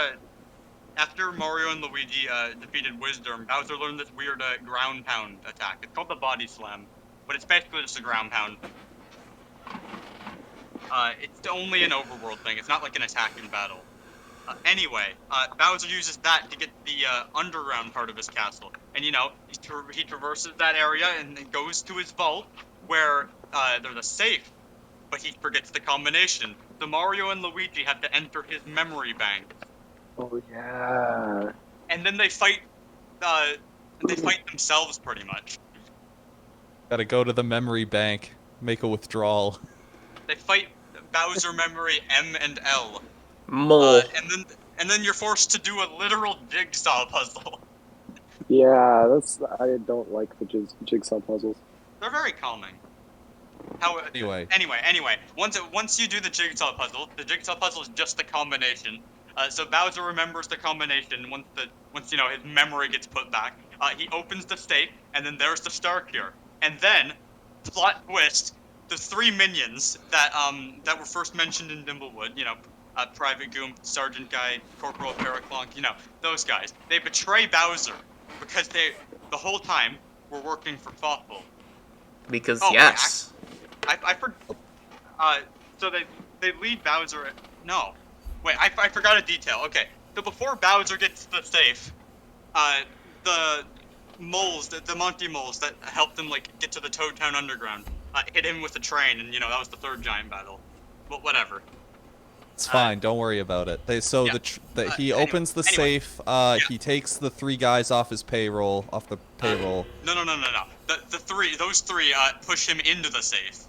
Mario and Luigi defeated Wisdom, Bowser learned this weird ground pound attack. It's called the Body Slam, but it's basically just a ground pound. It's only an overworld thing. It's not like an attack in battle. Anyway, Bowser uses that to get the underground part of his castle. And, you know, he traverses that area and then goes to his vault, where there's a safe, but he forgets the combination. So Mario and Luigi have to enter his memory bank.
Oh yeah.
And then they fight themselves, pretty much.
Gotta go to the memory bank, make a withdrawal.
They fight Bowser Memory M and L.
Mole.
And then you're forced to do a literal jigsaw puzzle.
Yeah, I don't like the jigsaw puzzles.
They're very calming.
Anyway.
Anyway, once you do the jigsaw puzzle is just the combination. So Bowser remembers the combination once you know his memory gets put back. He opens the safe, and then there's the star cure. And then, plot twist, the 3 minions that were first mentioned in Dimblewood, you know, Private Goom, Sergeant Guy, Corporal Paraclonk, you know, those guys. They betray Bowser because they, the whole time, were working for Thoughtful.
Because,
Oh,
yes.
So they lead Bowser. No, wait, I forgot a detail. Okay, so before Bowser gets to the safe, the moles, the Monty moles that helped him like get to the Toad Town Underground, hit him with a train, and you know that was the 3rd giant battle. But whatever.
It's fine, don't worry about it. He opens the safe, he takes the 3 guys off the payroll.
No. Those three push him into the safe.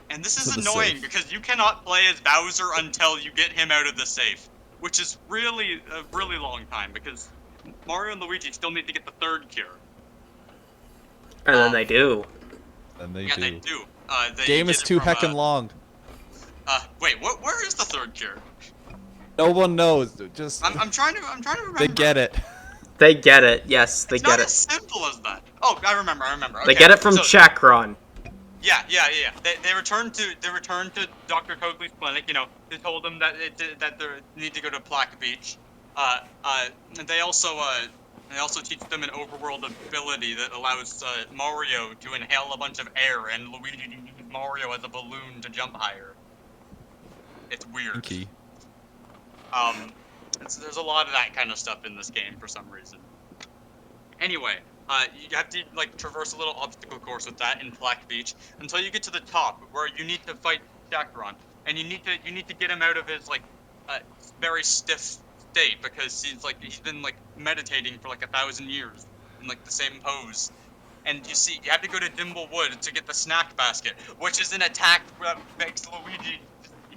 And this is annoying because you cannot play as Bowser until you get him out of the safe, which is really a really long time because Mario and Luigi still need to get the 3rd cure.
And then they do.
And they
Yeah,
do.
they do.
Game is too heckin' long.
Wait, where is the 3rd cure?
No one knows. Just
I'm trying to remember.
they get it.
They get it. Yes, they
It's
get
not
it.
as simple as that. Oh, I remember. Okay.
They get it from
so,
Chakron.
Yeah. They returned to Dr. Toadley's clinic. You know, they told them that they need to go to Plaque Beach. They also teach them an overworld ability that allows Mario to inhale a bunch of air and Luigi to use Mario as a balloon to jump higher. It's weird.
Pinky.
There's a lot of that kind of stuff in this game for some reason. Anyway, you have to like traverse a little obstacle course with that in Plaque Beach until you get to the top where you need to fight Chakron, and you need to get him out of his like very stiff state because he's been like meditating for like 1,000 years in like the same pose. And you have to go to Dimblewood to get the snack basket, which is an attack that makes Luigi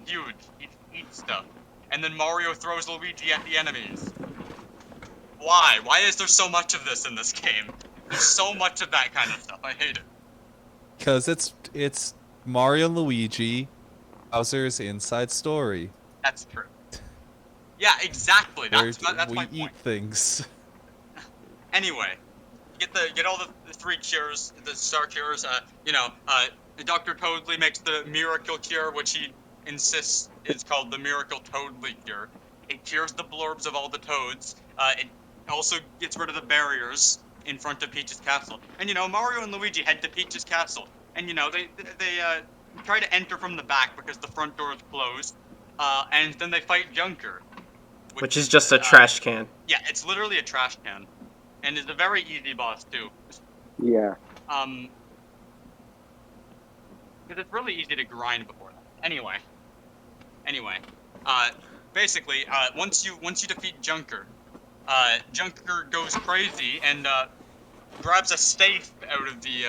huge. He eats stuff. And then Mario throws Luigi at the enemies. Why? Why is there so much of this in this game? There's so much of that kind of stuff. I hate it.
Because it's Mario and Luigi, Bowser's inside story.
That's true. Yeah, exactly. That's my
we
point.
eat things.
Anyway, get all the 3 cures, the star cures. Dr. Toadley makes the miracle cure, which he insists is called the Miracle Toadley cure. It cures the blurbs of all the toads. It also gets rid of the barriers in front of Peach's castle. And you know, Mario and Luigi head to Peach's castle, and you know they try to enter from the back because the front door is closed. And then they fight Junker.
Which is just a trash can.
Yeah, it's literally a trash can, and it's a very easy boss too.
Yeah.
Because it's really easy to grind before that. Anyway, basically, once you defeat Junker, Junker goes crazy and grabs a safe out of the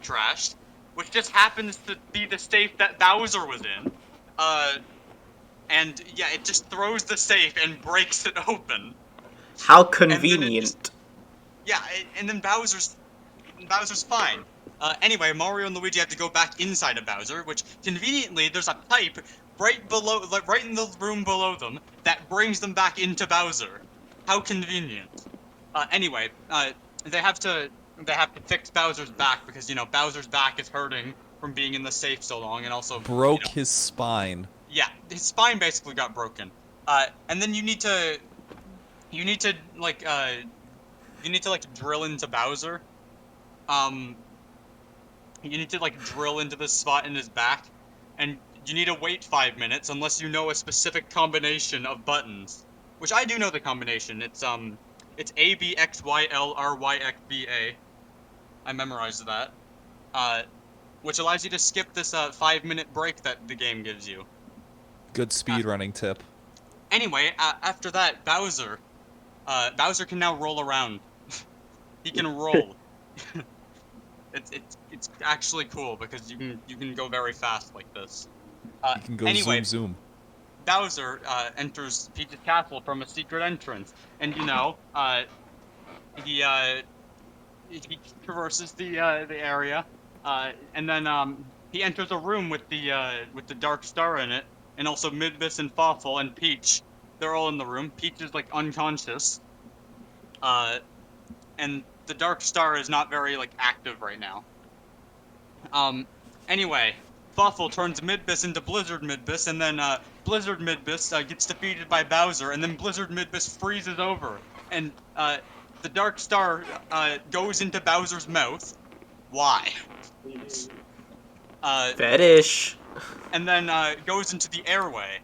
trash, which just happens to be the safe that Bowser was in. And yeah, it just throws the safe and breaks it open.
How
And then
convenient.
and then Bowser's fine. Anyway, Mario and Luigi have to go back inside of Bowser, which conveniently there's a pipe right below, like right in the room below them, that brings them back into Bowser. How convenient. Anyway, they have to fix Bowser's back because Bowser's back is hurting from being in the safe so long, and also
Broke his spine.
Yeah, his spine basically got broken. And then you need to like drill into Bowser. You need to like drill into the spot in his back, and you need to wait 5 minutes unless you know a specific combination of buttons, which I do know the combination. It's A B X Y L R Y X B A. I memorized that. Which allows you to skip this 5-minute break that the game gives you.
Good speedrunning tip.
Anyway, after that, Bowser can now roll around. He can roll. It's actually cool because you can go very fast like this.
You can go
anyway,
zoom zoom.
Bowser enters Peach's castle from a secret entrance, and he traverses the area, and then he enters a room with the Dark Star in it, and also Midbus and Fawful and Peach. They're all in the room. Peach is like unconscious, and the Dark Star is not very like active right now. Anyway, Fawful turns Midbus into Blizzard Midbus, and then Blizzard Midbus gets defeated by Bowser, and then Blizzard Midbus freezes over, and the Dark Star goes into Bowser's mouth. Why?
Fetish.
And then goes into the airway.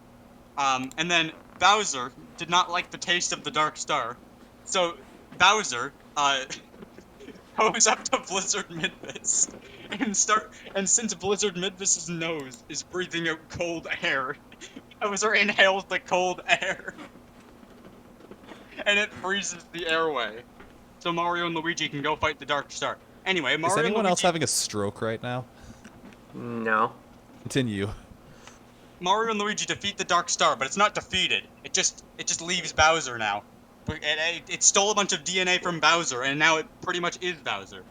And then Bowser did not like the taste of the Dark Star, so Bowser goes up to Blizzard Midbus and since Blizzard Midbus's nose is breathing out cold air, Bowser inhales the cold air, and it freezes the airway. So Mario and Luigi can go fight the Dark Star. Anyway, Mario
Is anyone
and Luigi,
else having a stroke right now?
No.
Continue.
Mario and Luigi defeat the Dark Star, but it's not defeated. It just leaves Bowser now. It stole a bunch of DNA from Bowser, and now it pretty much is Bowser.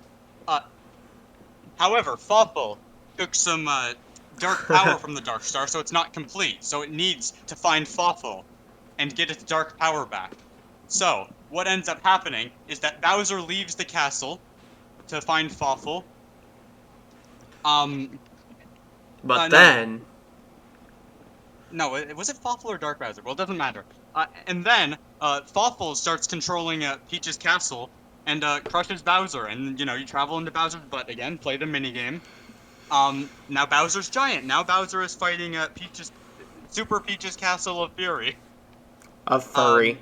However, Fawful took some dark power from the Dark Star, so it's not complete. So it needs to find Fawful and get its dark power back. So what ends up happening is that Bowser leaves the castle to find Fawful.
But then...
No, was it Fawful or Dark Bowser? Well, it doesn't matter. And then, Fawful starts controlling Peach's castle and crushes Bowser. And, you travel into Bowser's butt again, play the minigame. Now Bowser's giant. Now Bowser is fighting Super Peach's Castle of Fury.
A furry.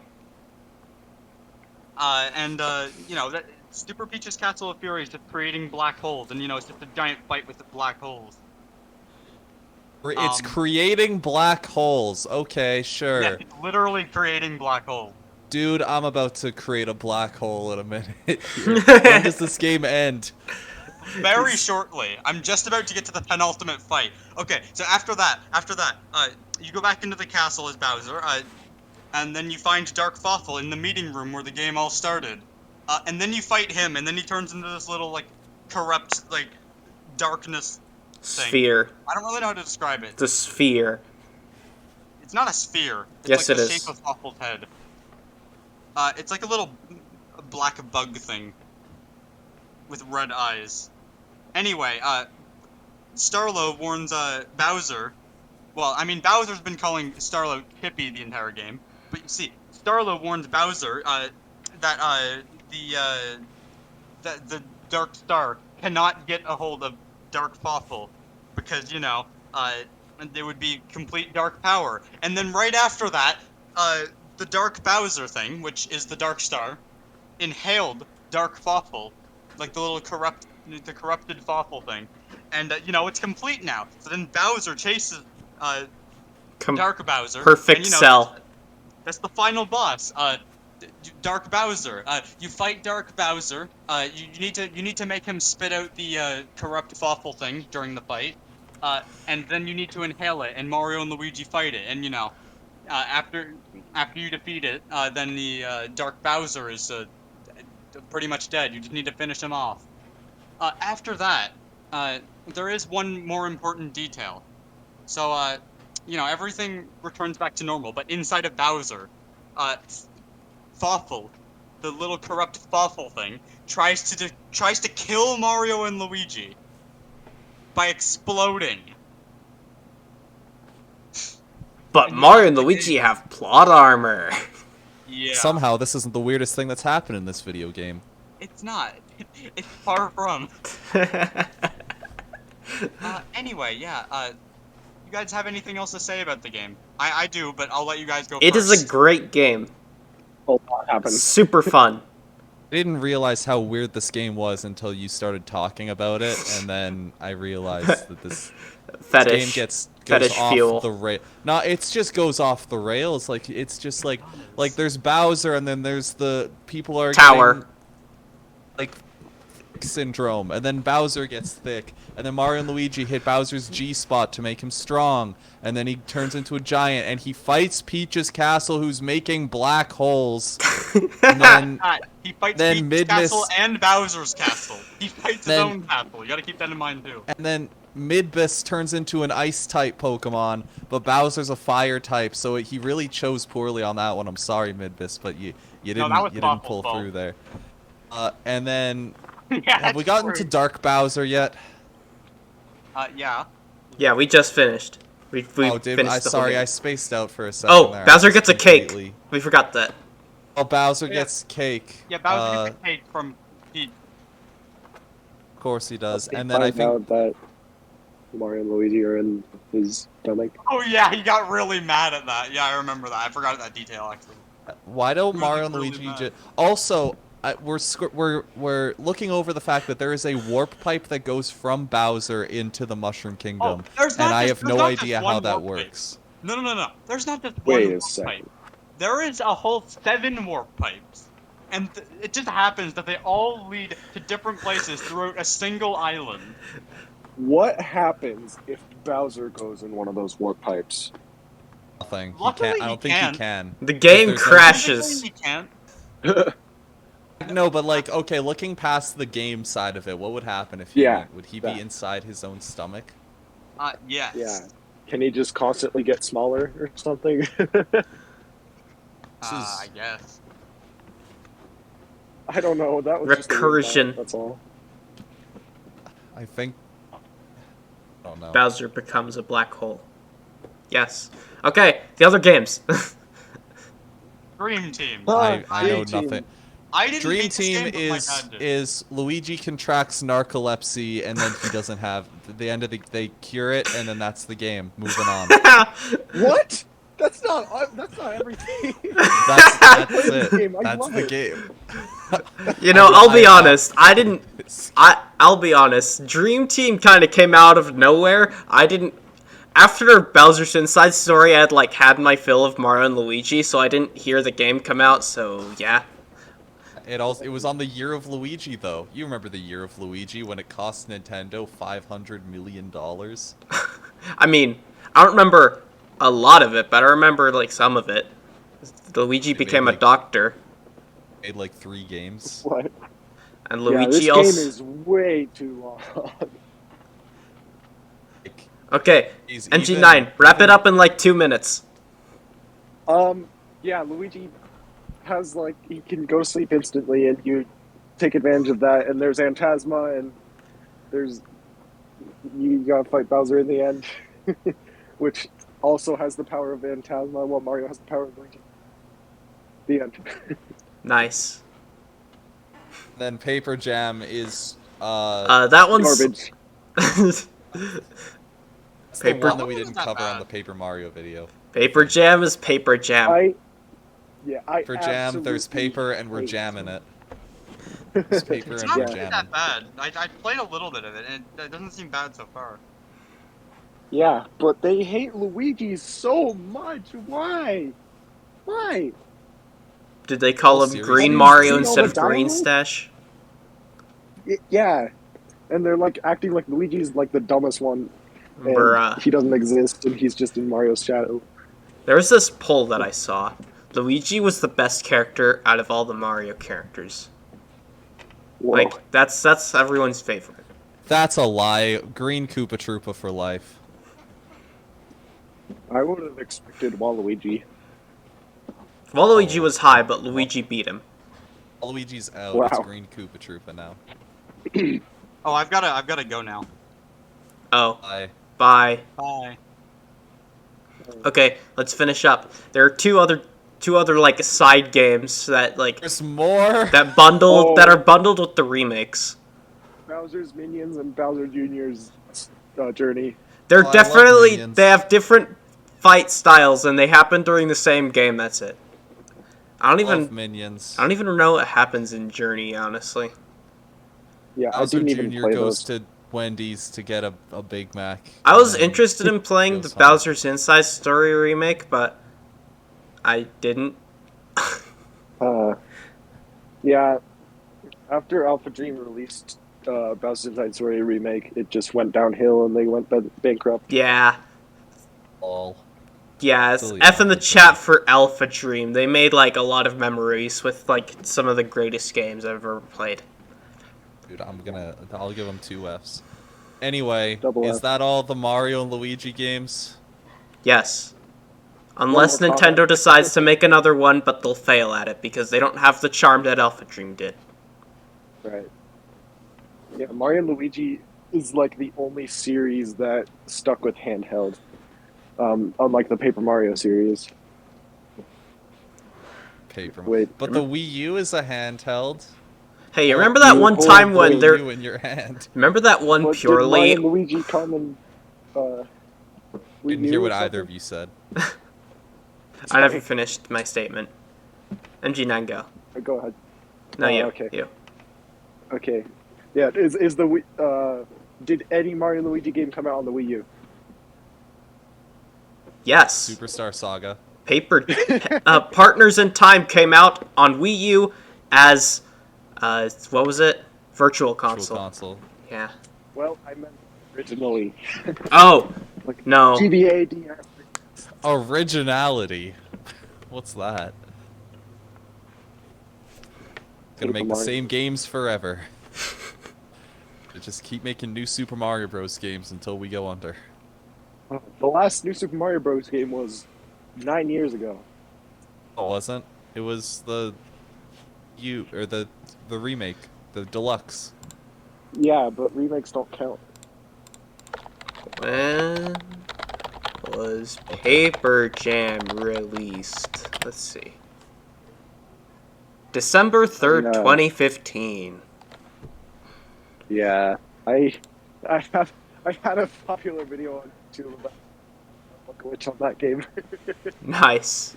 That Super Peach's Castle of Fury is just creating black holes. And, it's just a giant fight with the black holes.
It's creating black holes. Okay, sure.
Yeah, it's literally creating black holes.
Dude, I'm about to create a black hole in a minute. When does this game end?
Very shortly. I'm just about to get to the penultimate fight. Okay, so after that, you go back into the castle as Bowser, and then you find Dark Fawful in the meeting room where the game all started. And then you fight him, and then he turns into this little, like, corrupt, like, darkness thing.
Sphere.
I don't really know how to describe it.
It's a sphere.
It's not a sphere. It's
Yes,
like
it
the
is.
shape of Fawful's head. It's like a little black bug thing with red eyes. Anyway, Starlo warns Bowser. Well, I mean, Bowser's been calling Starlo Hippie the entire game, but you see, Starlo warns Bowser that the Dark Star cannot get a hold of Dark Fawful because there would be complete dark power. And then right after that, the Dark Bowser thing, which is the Dark Star, inhaled Dark Fawful, like the corrupted Fawful thing, and you know it's complete now. So then Bowser chases Dark Bowser.
Perfect
and, you know,
cell.
That's the final boss. Dark Bowser. You fight Dark Bowser. You need to make him spit out the corrupt Fawful thing during the fight. And then you need to inhale it, and Mario and Luigi fight it. And you know, after you defeat it, then the Dark Bowser is pretty much dead. You just need to finish him off. After that, there is one more important detail. So, you know, everything returns back to normal, but inside of Bowser, Fawful, the little corrupt Fawful thing, tries to kill Mario and Luigi by exploding.
But Mario and Luigi have plot armor.
Yeah.
Somehow, this isn't the weirdest thing that's happened in this video game.
It's not. It's far from. Anyway, yeah. You guys have anything else to say about the game? I do, but I'll let you guys go
It
first.
is a great game.
A lot happens.
Super fun.
I didn't realize how weird this game was until you started talking about it, and then I realized that this game goes
Fetish
off
fuel.
the rail. No, it just goes off the rails. Like it's just like there's Bowser, and then there's the people are
Tower.
getting, like syndrome, and then Bowser gets thick, and then Mario and Luigi hit Bowser's G-spot to make him strong, and then he turns into a giant, and he fights Peach's castle, who's making black holes. And then
He fights
then
Peach's castle
Midbus-
and Bowser's castle. He fights his
Then-
own castle. You gotta keep that in mind too.
And then Midbus turns into an ice-type Pokemon, but Bowser's a fire-type, so he really chose poorly on that one. I'm sorry, Midbus, but you didn't
that was
pull
Waffle's fault.
through there. And then
Yeah,
have we gotten to Dark Bowser yet?
Yeah.
Yeah, we just finished. We
Oh,
finished the whole
sorry,
game.
I spaced out for a second.
Oh,
there.
Bowser
I
gets a
just
cake.
completely-
We forgot that.
Oh, Bowser
Yeah.
gets cake.
Yeah, Bowser gets a cake from Peach.
Of course he does.
They
And then I
find
think
out that Mario and Luigi are in his stomach.
Oh yeah, he got really mad at that. Yeah, I remember that. I forgot that detail actually.
why don't
Really,
Mario and
really
Luigi
bad.
just also we're looking over the fact that there is a warp pipe that goes from Bowser into the Mushroom Kingdom,
there's not
and I
just-
have
there's
no
not just
idea
one
how that
warp pipe.
works.
No. There's not just
Wait
one
a
warp
second.
pipe. There is a whole 7 warp pipes. And it just happens that they all lead to different places throughout a single island.
What happens if Bowser goes in one of those warp pipes?
Nothing.
Luckily,
I don't
he
think
can.
he can.
The game
there's no-
crashes.
Physically, he can't.
No, but like, okay, looking past the game side of it, what would happen if he
Yeah,
went? Would he be
that.
inside his own stomach?
Yes.
Yeah. Can he just constantly get smaller or something?
I guess.
I don't know. That was just a weird
Recursion.
thought, that's all.
I think. I don't know.
Bowser becomes a black hole. Yes. Okay, the other games.
Dream Team.
Ah,
I know
Dream Team.
nothing.
I didn't
Dream
beat this
Team
game, but my
is
dad did.
Luigi contracts narcolepsy and then he doesn't have the end of they cure it and then that's the game. Moving on.
What? That's not everything.
That's it.
Game, I
That's
love
the
it.
game.
You know, I'll be honest. I'll be honest. Dream Team kind of came out of nowhere. I didn't. After Bowser's Inside Story, I had my fill of Mario and Luigi, so I didn't hear the game come out. So yeah.
It was on the year of Luigi though. You remember the year of Luigi when it cost Nintendo $500 million?
I mean, I don't remember a lot of it, but I remember some of it. Luigi became a
like-
doctor,
Made like 3 games.
What?
and
Yeah, this
Luigi
game
also.
is way too long.
Like,
Okay,
he's
MG9,
even-
wrap it up in 2 minutes.
Yeah, Luigi has he can go sleep instantly, and you take advantage of that. And there's Phantasma, and you gotta fight Bowser in the end, which also has the power of Phantasma, while Mario has the power of Luigi. The end.
Nice.
Then Paper Jam is
That one's
Garbage.
that's the
Paper-
one that we
That
didn't
wasn't that
cover on
bad.
the Paper Mario video.
Paper Jam is Paper Jam.
Yeah, I
For jam, there's
absolutely
paper, and we're
hate
jamming
them.
it. There's paper,
It's
and
not
we're
really
jamming.
that bad. I played a little bit of it, and it doesn't seem bad so far.
Yeah, but they hate Luigi so much. Why? Why?
Did they call
Oh,
him Green
seriously?
Mario
Seen all
instead
the
of Green
dialogue?
Stash?
Yeah, and they're like acting like Luigi's like the dumbest one, and
Bruh.
he doesn't exist, and he's just in Mario's shadow.
There was this poll that I saw. Luigi was the best character out of all the Mario characters.
Whoa.
Like, that's everyone's favorite.
That's a lie. Green Koopa Troopa for life.
I would have expected Waluigi.
Waluigi was high, but Luigi beat him.
Luigi's out.
Wow.
It's Green Koopa Troopa now.
Oh, I've gotta go now.
Oh,
Bye.
bye.
Bye.
Okay, let's finish up. There are two other like side games that like
There's more.
that bundled
Oh.
that are bundled with the remakes.
Bowser's Minions and Bowser Jr.'s journey.
They're
Oh, I love
definitely
Minions.
they have different fight styles and they happen during the same game. That's it. I don't
Love
even
Minions.
I don't even know what happens in Journey, honestly.
Yeah, I
Bowser
didn't even
Jr.
play
goes
those.
to Wendy's to get a Big Mac.
I was
and then
interested in playing the
goes home.
Bowser's Inside Story remake, but I didn't.
Yeah, after Alpha Dream released Bowser's Inside Story remake, it just went downhill and they went bankrupt.
Yeah.
Lol.
Yeah, it's
Silly
F in the
Alpha
chat for Alpha Dream. They made like a lot of memories with like some of the greatest games I've ever played.
Dude, I'll give them 2 Fs. Anyway,
Double
is
F.
that all the Mario and Luigi games?
Yes. Unless
One more
Nintendo
comment.
decides to make another one, but they'll fail at it because they don't have the charm that Alpha Dream did.
Right. Yeah, Mario and Luigi is like the only series that stuck with handheld. Unlike the Paper Mario series.
Paper.
Wait.
But the Wii U is a handheld.
Hey, you
Oh,
remember that
you
one
hold
time
the
when
Wii
there?
U in your hand.
Remember that one
But did Mario
purely?
and Luigi come in Wii
Didn't
U
hear
or
what either
something?
of you said.
I never finished my statement. MG9 go.
Go ahead.
No,
Oh,
you.
okay.
You.
Okay. Yeah, is the Wii, did any Mario and Luigi game come out on the Wii U?
Yes.
Superstar Saga.
Paper Partners in Time came out on Wii U as what was it? Virtual
Console.
console. Yeah.
Well, I meant originally.
Oh
Like
no.
GBA, DS.
Originality. What's that? Gonna
Paper
make the
Mario.
same games forever. They just keep making new Super Mario Bros. Games until we go under.
The last new Super Mario Bros. Game was 9 years ago.
It wasn't. It was the remake, the deluxe.
Yeah, but remakes don't count.
When was Paper Jam released? Let's see. December 3rd, 2015.
Yeah, I had a popular video on YouTube about a glitch on that game.
Nice.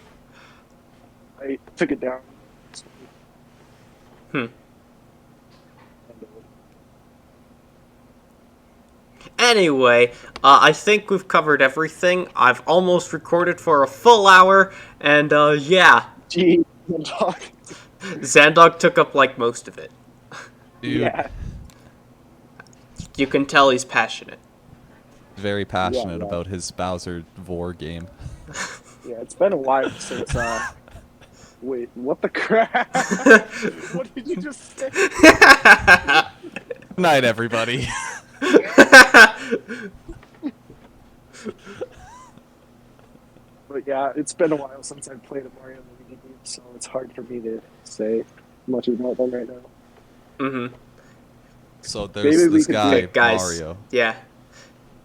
I took it down.
Anyway, I think we've covered everything. I've almost recorded for a full hour, and yeah,
Gee, dog.
Xandog took up like most of it.
Dude,
Yeah.
You can tell he's passionate.
very passionate
Yeah.
about his Bowser Vor game.
Yeah, it's been a while since wait, what the crap? What did you just say?
Good night, everybody.
But yeah, it's been a while since I've played a Mario and Luigi game, so it's hard for me to say much about them right now.
Mm-hmm.
So there's
Maybe we
this
could do
guy,
it, guys.
Mario.
Yeah.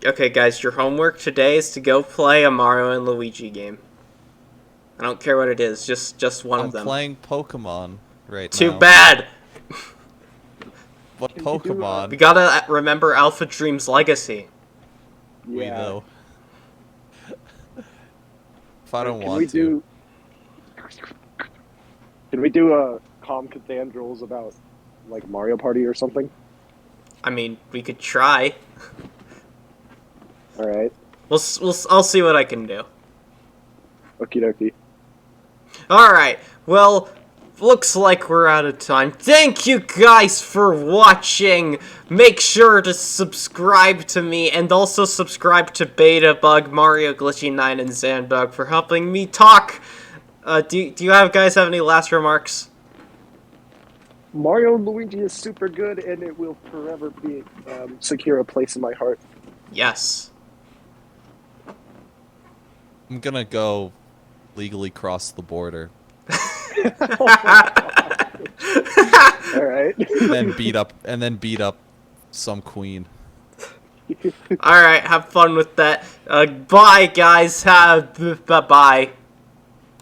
Okay, guys, your homework today is to go play a Mario and Luigi game. I don't care what it is, just one
I'm
of them.
playing Pokemon right now.
Too bad!
What
Can you do,
Pokemon?
We gotta remember Alpha Dream's legacy.
We
Yeah.
know. If I don't
Can
want
we
to.
do Can we do a calm cathedrals about like Mario Party or something?
I mean, we could try.
All right.
I'll see what I can do.
Okie dokie.
Alright, well, looks like we're out of time. Thank you guys for watching! Make sure to subscribe to me, and also subscribe to Betabug, Mario Glitchy 9, and Xandog for helping me talk! Do you guys have any last remarks?
Mario and Luigi is super good, and it will forever be secure a place in my heart.
Yes.
I'm gonna go legally cross the border.
All right.
and then beat up some queen.
Alright, have fun with that. Bye, guys. Bye-bye.